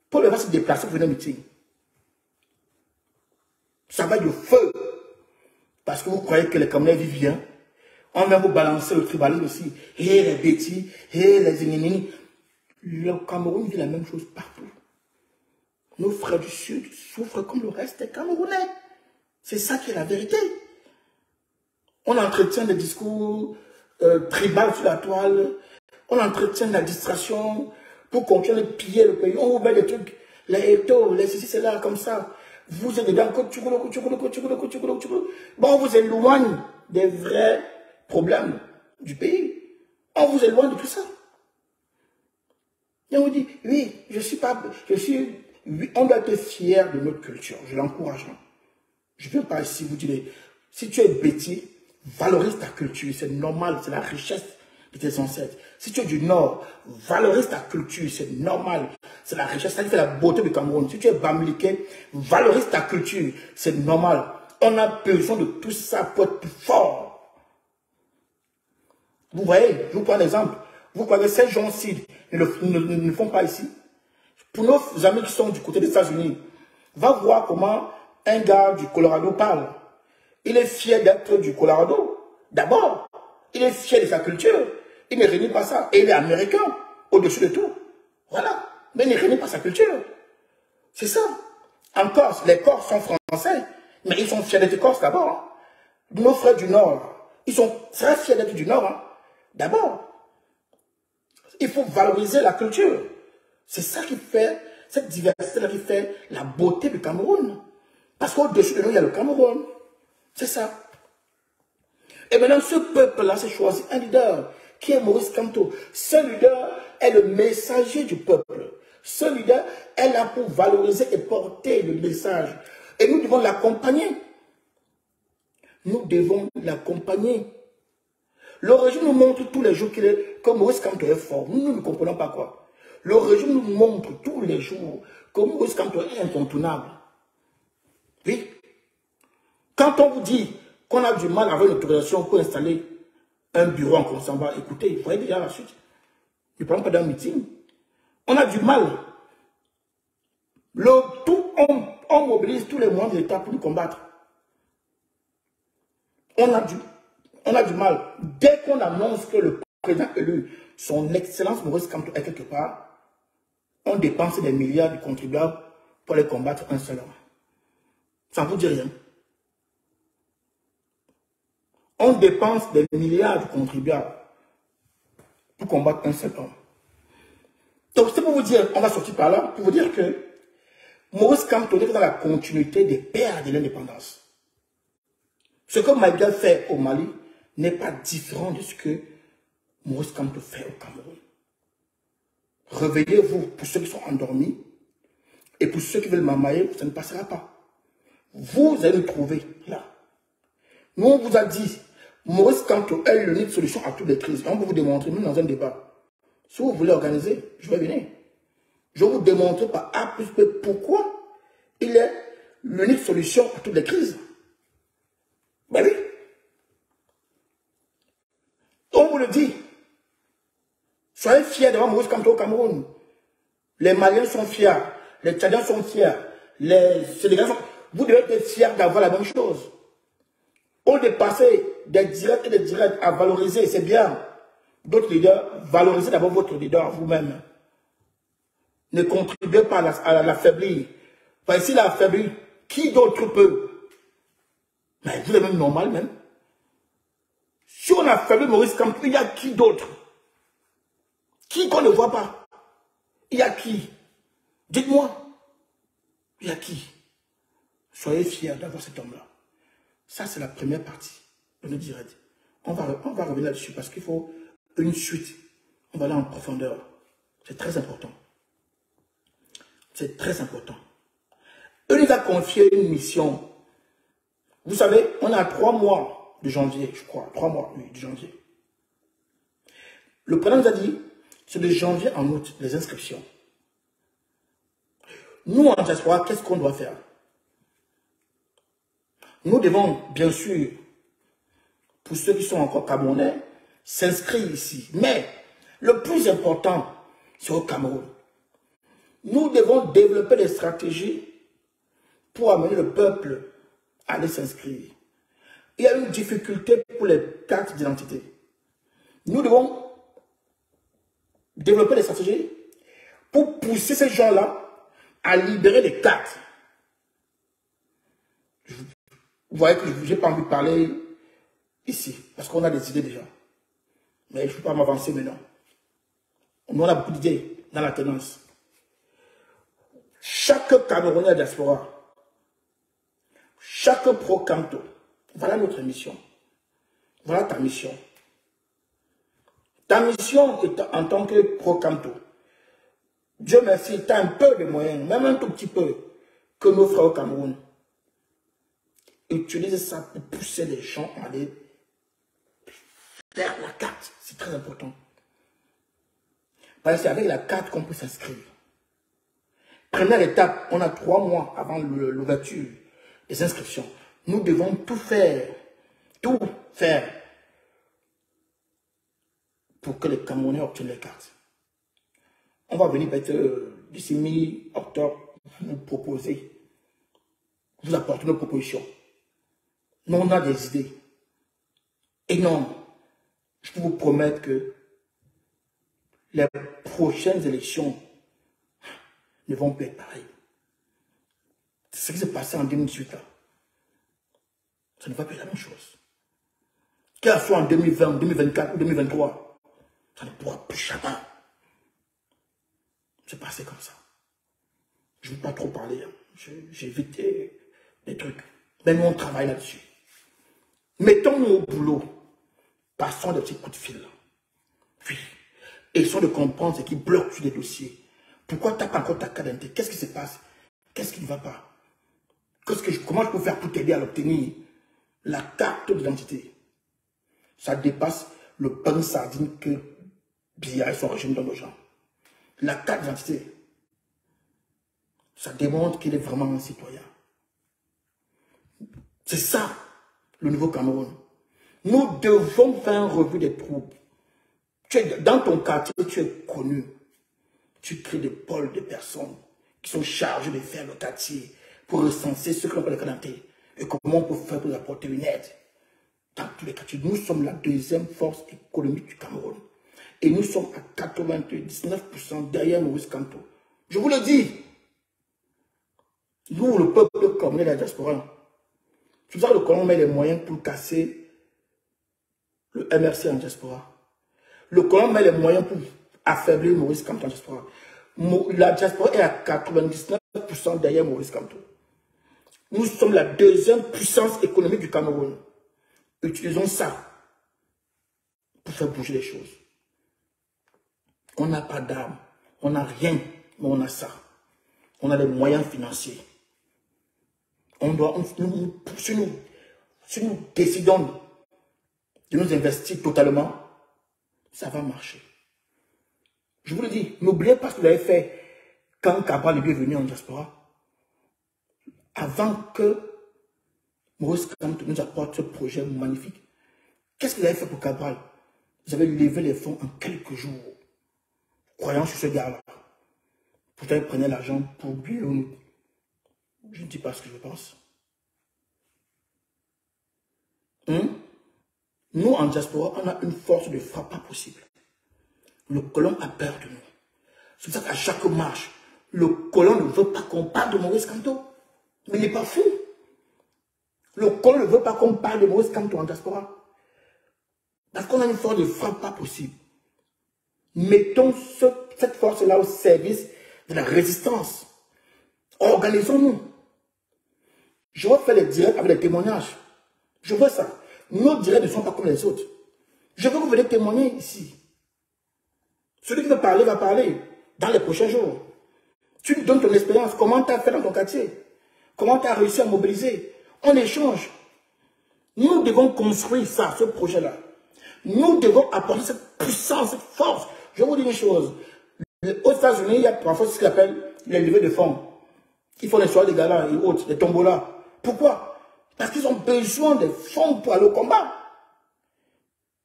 Paul Biya va se déplacer pour venir au meeting. Ça va être le feu. Parce que vous croyez que les Camerounais vivent bien. On va vous balancer le tribalisme aussi. Et les bêtis, et les ennemis. Le Cameroun vit la même chose partout. Nos frères du Sud souffrent comme le reste des Camerounais. C'est ça qui est la vérité. On entretient des discours tribaux sur la toile. On entretient la distraction pour continuer de piller le pays. On vous met des trucs, les étos, les ceci, c'est là, comme ça. Vous êtes dedans, bon, on vous éloigne des vrais problèmes du pays. On vous éloigne de tout ça. Et on vous dit, oui, oui, on doit être fier de notre culture. Je l'encourage. Je ne viens pas ici vous dire, si tu es bêtis, valorise ta culture. C'est normal, c'est la richesse de tes ancêtres. Si tu es du Nord, valorise ta culture. C'est normal, c'est la richesse. Ça fait la beauté du Cameroun. Si tu es bamiliqué, valorise ta culture. C'est normal. On a besoin de tout ça pour être plus fort. Vous voyez, je vous prends un exemple. Vous croyez que ces gens-ci ne le font pas ici? Pour nos amis qui sont du côté des États-Unis, va voir comment un gars du Colorado parle. Il est fier d'être du Colorado. D'abord, il est fier de sa culture. Il ne renie pas ça. Et il est américain, au-dessus de tout. Voilà. Mais il ne renie pas sa culture. C'est ça. En Corse, les Corses sont français, mais ils sont fiers d'être Corses d'abord. Nos frères du Nord, ils sont très fiers d'être du Nord. D'abord. Il faut valoriser la culture. C'est ça qui fait, cette diversité-là qui fait la beauté du Cameroun. Parce qu'au-dessus de nous, il y a le Cameroun. C'est ça. Et maintenant, ce peuple-là s'est choisi un leader, qui est Maurice Kamto. Ce leader est le messager du peuple. Ce leader est là pour valoriser et porter le message. Et nous devons l'accompagner. Nous devons l'accompagner. Le régime nous montre tous les jours que Maurice Kamto est fort. Nous ne comprenons pas quoi. Le régime nous montre tous les jours que Maurice Kamto est incontournable. Oui. Quand on vous dit qu'on a du mal avec l'autorisation pour installer un bureau en Konsamba, écoutez, il faudrait déjà la suite. Ne parlons pas d'un meeting. On a du mal. On mobilise tous les moyens de l'État pour nous combattre. On a du mal. Dès qu'on annonce que le président élu, son excellence Maurice Kamto est quelque part, on dépense des milliards de contribuables pour les combattre un seul homme. Ça ne vous dit rien. On dépense des milliards de contribuables pour combattre un seul homme. Donc c'est pour vous dire, on va sortir par là, pour vous dire que Maurice Kamto est dans la continuité des pères de l'indépendance. Ce que Maïga fait au Mali n'est pas différent de ce que Maurice Kamto fait au Cameroun. Réveillez-vous pour ceux qui sont endormis et pour ceux qui veulent m'amailler, ça ne passera pas. Vous allez nous trouver là. Nous, on vous a dit, Maurice Kamto est l'unique solution à toutes les crises. On va vous démontrer, même dans un débat. Si vous voulez organiser, je vais venir. Je vais vous démontrer par A plus B pourquoi il est l'unique solution à toutes les crises. Ben oui, Soyez fiers d'avoir Maurice Kamto au Cameroun. Les Maliens sont fiers, les Tchadiens sont fiers, les Sénégalais sont... Vous devez être fiers d'avoir la même chose. Au lieu de passer des directs et des directs à valoriser, c'est bien. D'autres leaders, valorisez d'abord votre leader vous-même. Ne contribuez pas à l'affaiblir. Parce que s'il l'affaiblit, qui d'autre peut? Mais vous êtes même normal même. Si on affaiblit Maurice Kamto, il y a qui d'autre? Qui qu'on ne voit pas? Il y a qui? Dites-moi. Il y a qui? Soyez fiers d'avoir cet homme-là. Ça, c'est la première partie de notre direct. On va revenir là-dessus parce qu'il faut une suite. On va aller en profondeur. C'est très important. C'est très important. Il nous a confié une mission. Vous savez, on a 3 mois de janvier, je crois. 3 mois, oui, de janvier. Le président nous a dit, c'est de janvier en août, les inscriptions. Nous, en diaspora, qu'est-ce qu'on doit faire? Nous devons, bien sûr, pour ceux qui sont encore camerounais, s'inscrire ici. Mais le plus important, c'est au Cameroun. Nous devons développer des stratégies pour amener le peuple à aller s'inscrire. Il y a une difficulté pour les cartes d'identité. Nous devons développer des stratégies pour pousser ces gens-là à libérer les cartes. Vous voyez que je n'ai pas envie de parler ici, parce qu'on a des idées déjà. Mais je ne peux pas m'avancer maintenant. On a beaucoup d'idées dans la tendance. Chaque Camerounais diaspora, chaque pro-Kamto, voilà notre mission. Voilà ta mission. Ta mission est en tant que pro-Kamto. Dieu merci, tu as un peu de moyens, même un tout petit peu, que nos frères au Cameroun. Utilise ça pour pousser les gens à aller faire la carte. C'est très important. Parce que c'est avec la carte qu'on peut s'inscrire. Première étape, on a 3 mois avant l'ouverture des inscriptions. Nous devons tout faire pour que les Camerounais obtiennent les cartes. On va venir peut-être d'ici mi-octobre vous proposer, vous apporter nos propositions. Nous, on a des idées énormes. Je peux vous promettre que les prochaines élections ne vont pas être pareilles. C'est ce qui s'est passé en 2018 là. Ça ne va pas être la même chose. Qu'il soit en 2020, 2024 ou 2023, ça ne pourra plus jamais. C'est passé comme ça. Je ne veux pas trop parler. J'ai évité des trucs. Mais nous, on travaille là-dessus. Mettons-nous au boulot. Passons des petits coups de fil. Oui. Essayons de comprendre ce qui bloque sur les dossiers. Pourquoi tu n'as pas encore ta carte d'identité? Qu'est-ce qui se passe? Qu'est-ce qui ne va pas? Comment je peux faire pour t'aider à l'obtenir? La carte d'identité. Ça dépasse le pain de sardine que Biya et son régime dans nos gens. La carte d'identité, ça démontre qu'il est vraiment un citoyen. C'est ça, le nouveau Cameroun. Nous devons faire une revue des troupes. Dans ton quartier, tu es connu. Tu crées des pôles de personnes qui sont chargées de faire le quartier pour recenser ceux qui n'ont pas de carte d'identité. Et comment on peut faire pour apporter une aide. Dans tous les quartiers, nous sommes la 2e force économique du Cameroun. Et nous sommes à 99% derrière Maurice Kamto. Je vous le dis. Nous, le peuple camerounais de la diaspora, c'est pour ça que le colon met les moyens pour casser le MRC en diaspora. Le colon met les moyens pour affaiblir Maurice Kamto en diaspora. La diaspora est à 99% derrière Maurice Kamto. Nous sommes la 2e puissance économique du Cameroun. Utilisons ça pour faire bouger les choses. On n'a pas d'armes, on n'a rien, mais on a ça. On a les moyens financiers. On doit, si nous décidons de nous investir totalement, ça va marcher. Je vous le dis, n'oubliez pas ce que vous avez fait quand Cabral est venu en diaspora. Avant que Maurice Kamto nous apporte ce projet magnifique. Qu'est-ce que vous avez fait pour Cabral? Vous avez levé les fonds en quelques jours. croyant sur ce gars-là. Pourtant, il prenait l'argent pour lui. Je ne dis pas ce que je pense. Nous, en diaspora, on a une force de frappe pas possible. Le colon a peur de nous. C'est pour ça qu'à chaque marche, le colon ne veut pas qu'on parle de Maurice Kamto. Mais il n'est pas fou. Le colon ne veut pas qu'on parle de Maurice Kamto en diaspora. Parce qu'on a une force de frappe pas possible. Mettons cette force-là au service de la résistance. Organisons-nous. Je veux faire les directs avec les témoignages. Je veux ça. Nos directs ne sont pas comme les autres. Je veux que vous veniez témoigner ici. Celui qui veut parler va parler dans les prochains jours. Tu lui donnes ton expérience. Comment tu as fait dans ton quartier? Comment tu as réussi à mobiliser? On échange. Nous devons construire ça, ce projet-là. Nous devons apporter cette puissance, cette force. Je vais vous dire une chose. Aux États-Unis, il y a parfois ce qu'on appelle les levées de fonds. Ils font les soirées des galas et autres, les tombolas. Pourquoi? Parce qu'ils ont besoin de fonds pour aller au combat.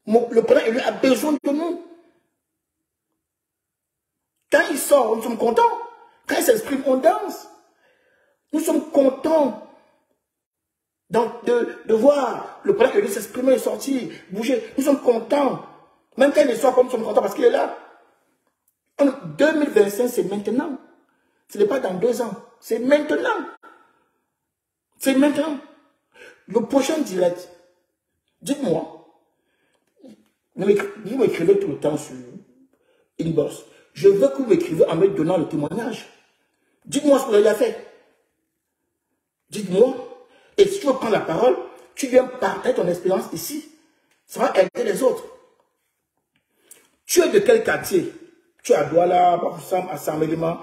Le président élu a besoin de nous. Quand il sort, nous sommes contents. Quand il s'exprime, on danse. Nous sommes contents de voir le président élu s'exprimer, sortir, bouger. Nous sommes contents. Même quand il ne sort pas, nous sommes contents parce qu'il est là. En 2025, c'est maintenant. Ce n'est pas dans 2 ans. C'est maintenant. C'est maintenant. Le prochain direct, dites-moi, vous m'écrivez tout le temps sur Inbox. Je veux que vous m'écrivez en me donnant le témoignage. Dites-moi ce que vous avez fait. Dites-moi. Et si tu veux prendre la parole, tu viens partager ton expérience ici. Ça va aider les autres. Tu es de quel quartier? Tu es à Douala, à Saint-Mélima.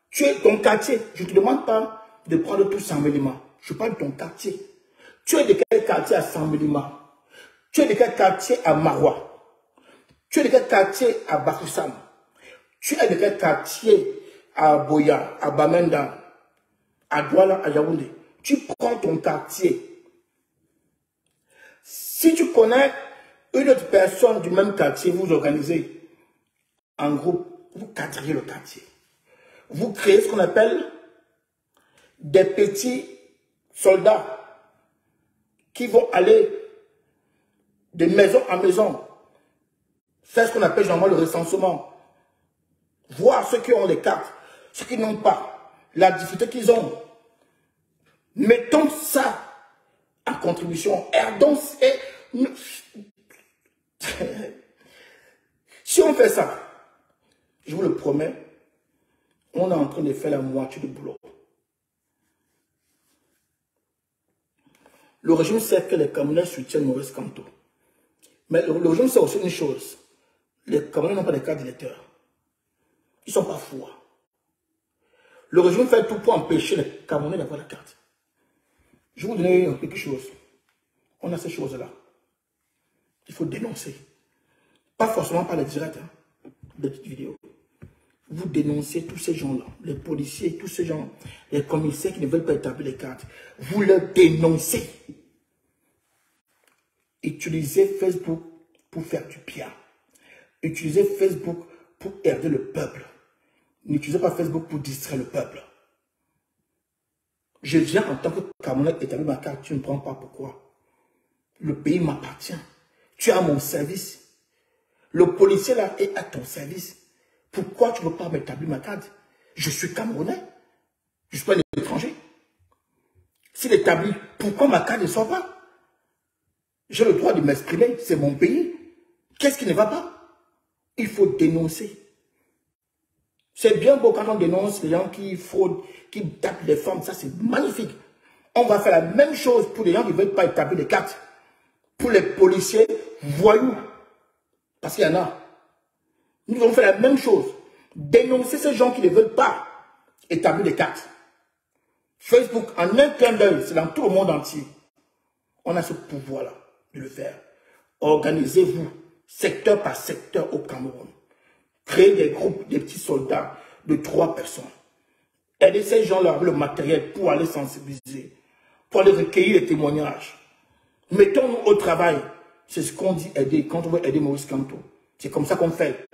Tu es ton quartier. Je ne te demande pas de prendre tout Saint-Mélima. Je parle de ton quartier. Tu es de quel quartier à Saint-Mélima? Tu es de quel quartier à Maroua? Tu es de quel quartier à Bafoussam? Tu es de quel quartier à Boya, à Bamenda, à Douala, à Yaoundé? Tu prends ton quartier. Si tu connais une autre personne du même quartier, vous organisez en groupe, vous quadrillez le quartier. Vous créez ce qu'on appelle des petits soldats qui vont aller de maison en maison, faire ce qu'on appelle généralement le recensement. Voir ceux qui ont les cartes, ceux qui n'ont pas, la difficulté qu'ils ont. Mettons ça en contribution. Erdons et... Si on fait ça, je vous le promets, on est en train de faire la moitié du boulot. Le régime sait que les Camerounais soutiennent Maurice Kamto. Mais le régime sait aussi une chose. Les Camerounais n'ont pas de carte d'électeur. Ils ne sont pas fous. Le régime fait tout pour empêcher les Camerounais d'avoir la carte. Je vais vous donner quelque chose. On a ces choses-là. Il faut dénoncer. Pas forcément par les directs, des petites vidéos. Vous dénoncez tous ces gens-là, les policiers, tous ces gens, les commissaires qui ne veulent pas établir les cartes. Vous les dénoncez. Utilisez Facebook pour faire du bien. Utilisez Facebook pour aider le peuple. N'utilisez pas Facebook pour distraire le peuple. Je viens en tant que Camerounais établir ma carte, tu ne prends pas pourquoi. Le pays m'appartient. Tu es à mon service. Le policier là est à ton service. Pourquoi tu ne veux pas m'établir ma carte? Je suis Camerounais. Je ne suis pas un étranger. S'il établit, pourquoi ma carte ne sort pas? J'ai le droit de m'exprimer. C'est mon pays. Qu'est-ce qui ne va pas? Il faut dénoncer. C'est bien beau quand on dénonce les gens qui fraudent, qui tapent les femmes. Ça, c'est magnifique. On va faire la même chose pour les gens qui ne veulent pas établir les cartes. Pour les policiers voyous. Parce qu'il y en a. Nous devons faire la même chose. Dénoncer ces gens qui ne veulent pas établir des cartes. Facebook, en un clin d'œil, c'est dans tout le monde entier. On a ce pouvoir-là de le faire. Organisez-vous, secteur par secteur au Cameroun. Créez des groupes, des petits soldats de 3 personnes. Aidez ces gens-là avec le matériel pour aller sensibiliser, pour aller recueillir les témoignages. Mettons-nous au travail. C'est ce qu'on dit aider quand on veut aider Maurice Kamto. C'est comme ça qu'on fait.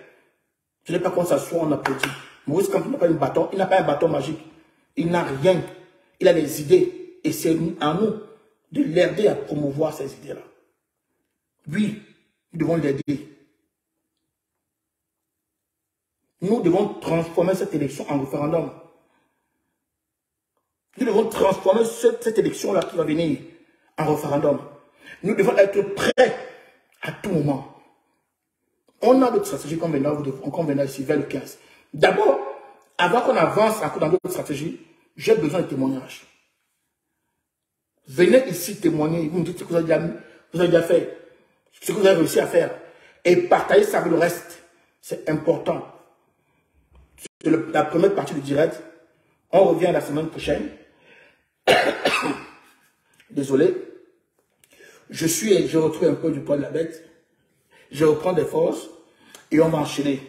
Je n'ai pas qu'on s'assoit, on applaudit. Maurice Kamto n'a pas un bâton, il n'a pas un bâton magique. Il n'a rien. Il a des idées. Et c'est à nous de l'aider à promouvoir ces idées-là. Oui, nous devons l'aider. Nous devons transformer cette élection en référendum. Nous devons transformer cette élection-là qui va venir en référendum. Nous devons être prêts à tout moment. On a d'autres stratégies qu'on venait ici vers le 15. D'abord, avant qu'on avance encore dans d'autres stratégies, j'ai besoin de témoignages. Venez ici témoigner, vous me dites ce que vous avez déjà fait, ce que vous avez réussi à faire, et partagez ça avec le reste. C'est important. C'est la première partie du direct. On revient la semaine prochaine. Désolé. Je retrouve un peu du poids de la bête. Je reprends des forces et on va enchaîner.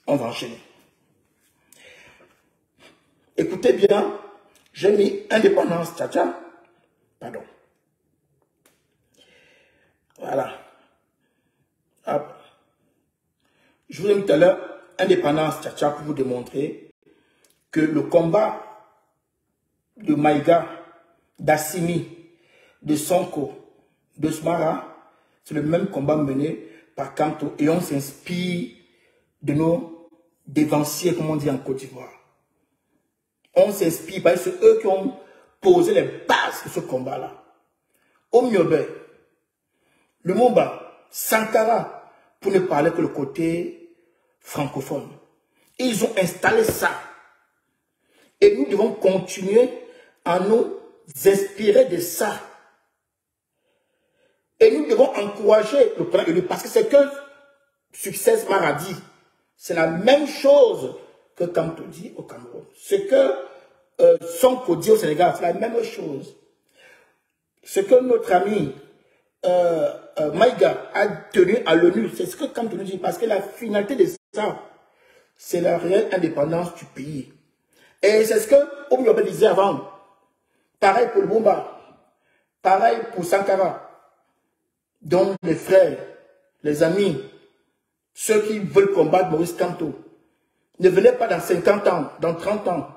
On va enchaîner. Écoutez bien, j'ai mis indépendance, tcha-tcha. Pardon. Voilà. Hop. Je vous ai mis tout à l'heure indépendance, tcha-tcha, pour vous démontrer que le combat de Maïga, d'Assimi, de Sonko, de Smara, c'est le même combat mené par Kamto et on s'inspire de nos dévanciers, comme on dit en Côte d'Ivoire. On s'inspire parce que c'est eux qui ont posé les bases de ce combat-là. Omniobe, Lumumba, Sankara, pour ne parler que le côté francophone. Ils ont installé ça. Et nous devons continuer à nous inspirer de ça. Et nous devons encourager le plan élu parce que c'est que succès Maradi. C'est la même chose que Kamto dit au Cameroun. Ce que Sonko dit au Sénégal, c'est la même chose. Ce que notre ami Maïga a tenu à l'ONU, c'est ce que Kamto nous dit. Parce que la finalité de ça, c'est la réelle indépendance du pays. Et c'est ce que Omniobe disait avant. Pareil pour Lumumba. Pareil pour Sankara. Donc les frères, les amis, ceux qui veulent combattre Maurice Kamto, ne venez pas dans 50 ans, dans 30 ans,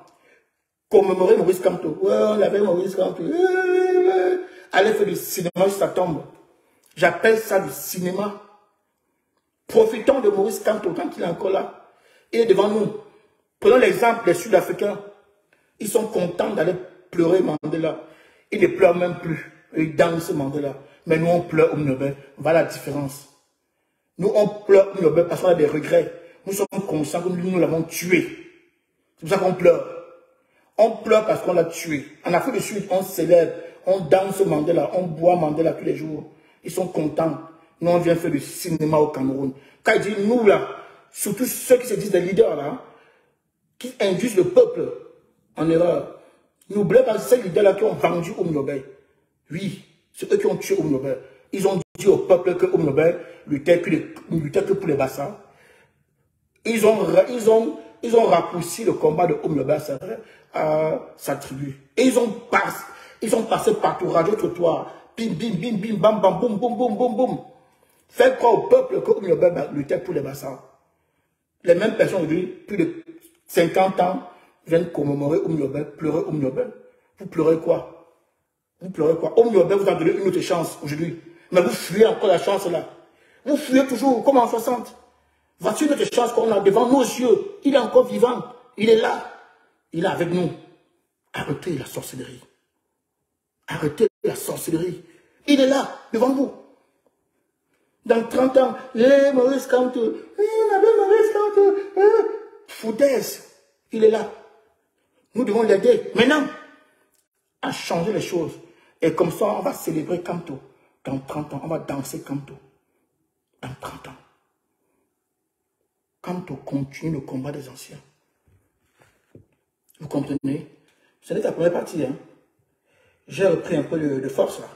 commémorer Maurice Kamto. Ouais, on avait Maurice Kamto. Allez faire du cinéma jusqu'à tombe. J'appelle ça du cinéma. Profitons de Maurice Kamto quand il est encore là. Il est devant nous. Prenons l'exemple des Sud-Africains. Ils sont contents d'aller pleurer Mandela. Ils ne pleurent même plus. Ils dansent Mandela. Mais nous, on pleure Omniobe. Voilà la différence. Nous, on pleure Omniobe parce qu'on a des regrets. Nous sommes conscients que nous l'avons tué. C'est pour ça qu'on pleure. On pleure parce qu'on l'a tué. En Afrique du Sud, on célèbre, on danse Mandela, on boit Mandela tous les jours. Ils sont contents. Nous, on vient faire du cinéma au Cameroun. Quand il dit nous, là, surtout ceux qui se disent des leaders, là, qui induisent le peuple en erreur. N'oubliez pas ces leaders-là qui ont vendu Omniobe. Oui, c'est eux qui ont tué Omniobe. Ils ont dit au peuple que Omniobe luttait que pour les Bassa. Ils ont raccourci le combat de Omniobe à sa tribu. Et ils ont passé partout, radio trottoir, bim, bim, bim, bim, bam, bam, boum, boum, boum, boum, boum. Faire croire au peuple que Omniobe luttait pour les Bassa. Les mêmes personnes aujourd'hui, plus de 50 ans, viennent commémorer Omniobe, pleurer Omniobe. Vous pleurez quoi? Vous pleurez quoi? Omniobe vous a donné une autre chance aujourd'hui. Mais vous fuyez encore la chance là. Vous fuyez toujours, comme en 60. Voici une autre chance qu'on a devant nos yeux. Il est encore vivant. Il est là. Il est avec nous. Arrêtez la sorcellerie. Arrêtez la sorcellerie. Il est là, devant vous. Dans 30 ans, Maurice Kamto, on avait Maurice Kamto, foutaise. Il est là. Nous devons l'aider maintenant à changer les choses. Et comme ça, on va célébrer Kamto. Dans 30 ans, on va danser Kamto. Dans 30 ans. Kamto continue le combat des anciens. Vous comprenez? Ce n'est que la première partie. Hein? J'ai repris un peu de force là.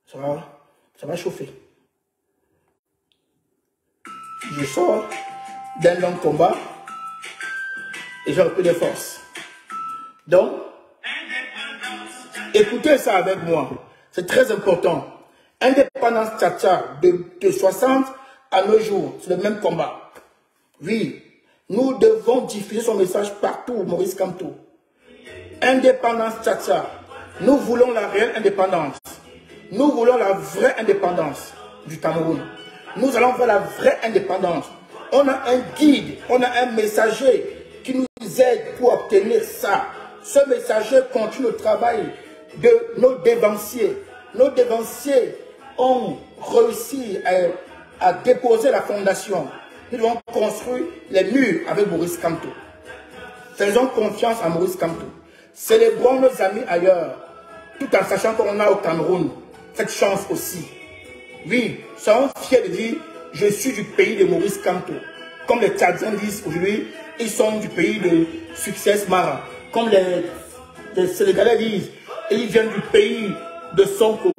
Ça va chauffer. Je sors d'un long combat et j'ai repris des forces. Donc, écoutez ça avec moi. C'est très important. Indépendance Tchatcha, de 60 à nos jours, c'est le même combat. Oui, nous devons diffuser son message partout, Maurice Kamto. Indépendance Tchatcha, nous voulons la réelle indépendance. Nous voulons la vraie indépendance du Cameroun. Nous allons vers la vraie indépendance. On a un guide, on a un messager qui nous aide pour obtenir ça. Ce messager continue le travail de nos dévanciers. Nos dévanciers ont réussi à déposer la fondation. Nous devons construire les murs avec Maurice Kamto. Faisons confiance à Maurice Kamto. Célébrons nos amis ailleurs, tout en sachant qu'on a au Cameroun cette chance aussi. Oui, soyons fiers de dire, je suis du pays de Maurice Kamto. Comme les Tchadiens disent aujourd'hui, ils sont du pays de Success Mara. Comme les Sénégalais disent, ils viennent du pays de Sonko.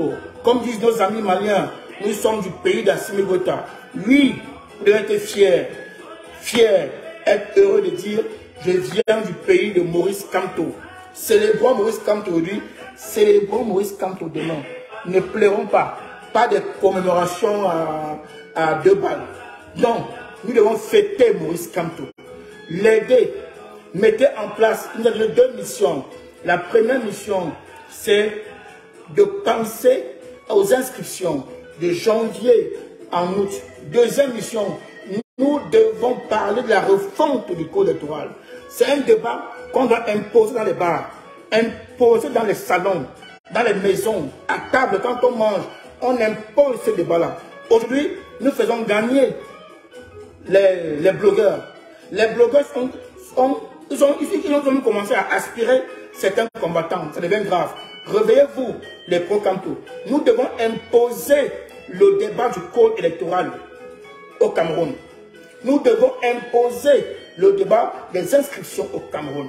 Comme disent nos amis maliens, nous sommes du pays d'Assimi Gota. Oui, vous devez être fiers. Fiers, être heureux de dire, je viens du pays de Maurice Kamto. Célébrons Maurice Kamto aujourd'hui, célébrons Maurice Kamto demain. Ne pleurons pas. Pas de commémoration à 2 balles. Non, nous devons fêter Maurice Kamto. L'aider. Mettez en place, nous avons 2 missions. La première mission, c'est de penser aux inscriptions de janvier en août. Deuxième mission, nous devons parler de la refonte du code électoral. C'est un débat qu'on doit imposer dans les bars, imposer dans les salons, dans les maisons, à table, quand on mange, on impose ce débat-là. Aujourd'hui, nous faisons gagner les blogueurs. Les blogueurs ils ont commencé à aspirer certains combattants. Ça devient grave. Réveillez-vous, les pro-Kamto. Nous devons imposer le débat du code électoral au Cameroun. Nous devons imposer le débat des inscriptions au Cameroun.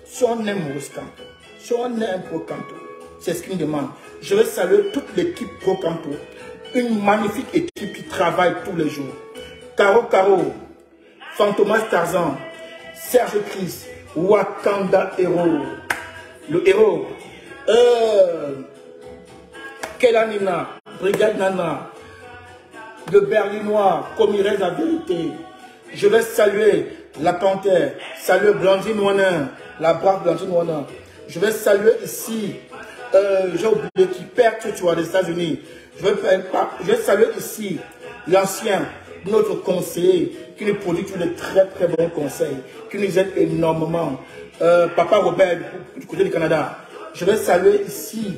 Si on aime Maurice Kamto, si on aime pro-Kamto, c'est ce qu'il me demande. Je vais saluer toute l'équipe pro-Kamto. Une magnifique équipe qui travaille tous les jours. Caro, Fantomas Tarzan, Serge Chris, Wakanda Héros, le héros, Kelanina, Brigade Nana, le Berlinois, Comirez la vérité. Je vais saluer la Panthère, saluer Blandine Wanin, la brave Blandine Wanin. Je vais saluer ici, j'ai oublié qui perd tout des États-Unis. Je vais saluer ici l'ancien, notre conseiller, qui nous produit tous de très très bons conseils, qui nous aide énormément. Papa Robert, du côté du Canada. Je vais saluer ici,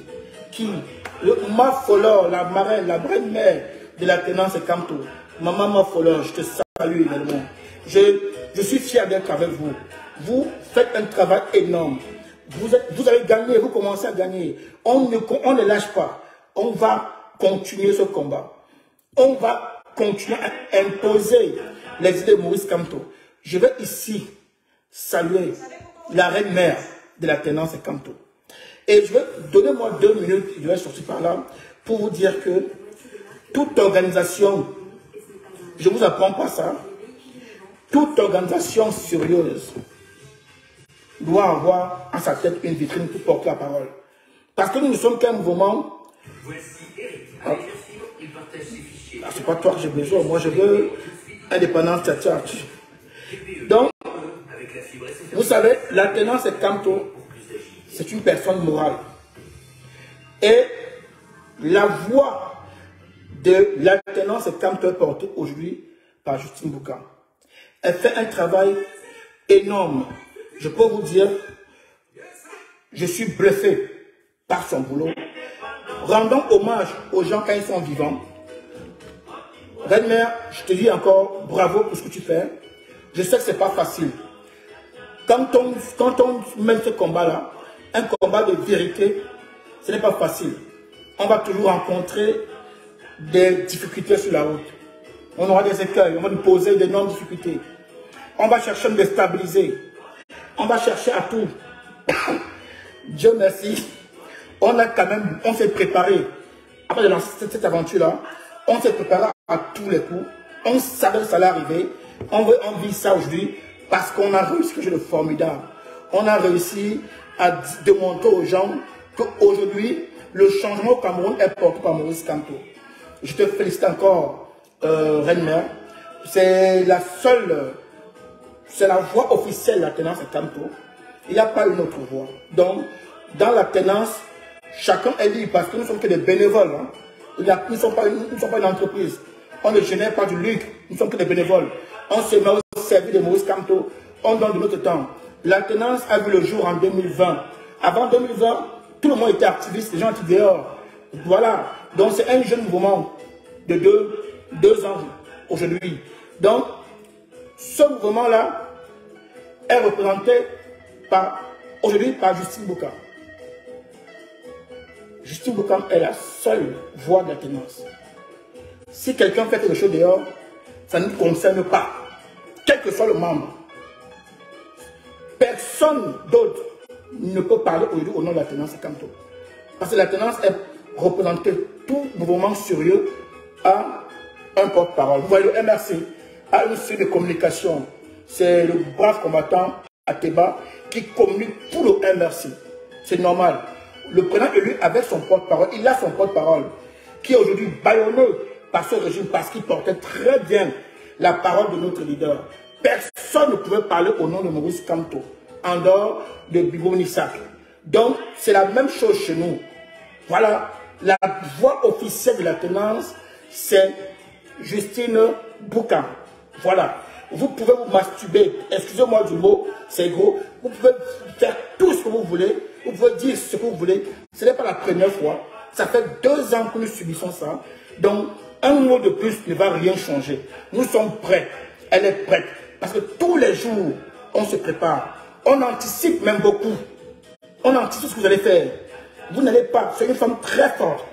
Ma Folor, la marraine, la vraie mère de la tenance Kamto. Maman Ma Folor, je te salue également. Je suis fier d'être avec vous. Vous faites un travail énorme. Vous avez gagné, vous commencez à gagner. On ne lâche pas. On va continuer ce combat. On va continuer à imposer les idées de Maurice Kamto. Je vais ici saluer la reine mère de la tenance Kamto. Et je vais donner moi 2 minutes, je vais sortir par là, pour vous dire que toute organisation, je ne vous apprends pas ça, toute organisation sérieuse doit avoir à sa tête une vitrine pour porter la parole. Parce que nous ne sommes qu'un mouvement. C'est pas toi que j'ai besoin, moi je veux indépendance Tchatcha. Donc, vous savez, la tenance Kamto, c'est une personne morale. Et la voix de la tenance Kamto est portée aujourd'hui par Justine Bouka. Elle fait un travail énorme. Je peux vous dire, je suis bluffé par son boulot. Rendons hommage aux gens quand ils sont vivants. Reine Mère, je te dis encore bravo pour ce que tu fais. Je sais que ce n'est pas facile. Quand on mène ce combat-là, un combat de vérité, ce n'est pas facile. On va toujours rencontrer des difficultés sur la route. On aura des écueils, on va nous poser d'énormes difficultés. On va chercher à nous déstabiliser. On va chercher à tout. Dieu merci. On s'est préparé. Après de lancer cette aventure-là, on s'est préparé à tous les coups. On savait que ça allait arriver. On vit ça aujourd'hui parce qu'on a réussi quelque chose de formidable. On a réussi à démontrer aux gens qu'aujourd'hui, le changement au Cameroun est porté par Maurice Kamto. Je te félicite encore, Reine-Mère. C'est la seule, c'est la voix officielle de la tenance à Camto. Il n'y a pas une autre voix. Donc, dans la tenance, chacun est libre parce que nous ne sommes que des bénévoles. Hein. Nous ne sommes pas une entreprise. On ne génère pas du lucre. Nous ne sommes que des bénévoles. On se met au service de Maurice Camto. On donne de notre temps. La tenance a vu le jour en 2020. Avant 2020, tout le monde était activiste. Les gens étaient dehors. Voilà. Donc, c'est un jeune mouvement de deux ans aujourd'hui. Donc, ce mouvement-là est représenté aujourd'hui par Justine Bouka. Justine Bouka est la seule voix de la tenance. Si quelqu'un fait quelque chose dehors, ça ne nous concerne pas. Quel que soit le membre. Personne d'autre ne peut parler aujourd'hui au nom de la tenance à Camto. Parce que la tenance est représentée, tout mouvement sérieux a un porte-parole. Vous voyez, le MRC a une série de communication. C'est le brave combattant Ateba qui communique pour le MRC. C'est normal. Le président élu avec son porte-parole, il a son porte-parole qui est aujourd'hui bâillonné par ce régime parce qu'il portait très bien la parole de notre leader. Personne ne pouvait parler au nom de Maurice Camto en dehors de Bibo Nissak. Donc, c'est la même chose chez nous. Voilà, la voix officielle de la tenance, c'est Justine Bouka. Voilà. Vous pouvez vous masturber, excusez-moi du mot, c'est gros. Vous pouvez faire tout ce que vous voulez, vous pouvez dire ce que vous voulez. Ce n'est pas la première fois. Ça fait 2 ans que nous subissons ça. Donc, un mot de plus ne va rien changer. Nous sommes prêts. Elle est prête. Parce que tous les jours, on se prépare. On anticipe même beaucoup. On anticipe ce que vous allez faire. Vous n'allez pas. C'est une femme très forte.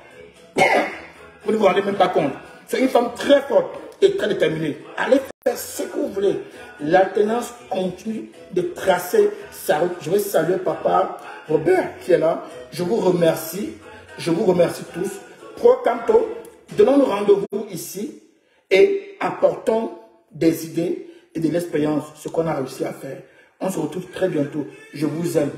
Vous ne vous rendez même pas compte. C'est une femme très forte et très déterminée. Allez faire ce que vous voulez. La tenance continue de tracer sa route. Je vais saluer papa Robert qui est là. Je vous remercie. Je vous remercie tous. Pro Camto, donnons-nous rendez-vous ici et apportons des idées et de l'expérience, ce qu'on a réussi à faire. On se retrouve très bientôt. Je vous aime.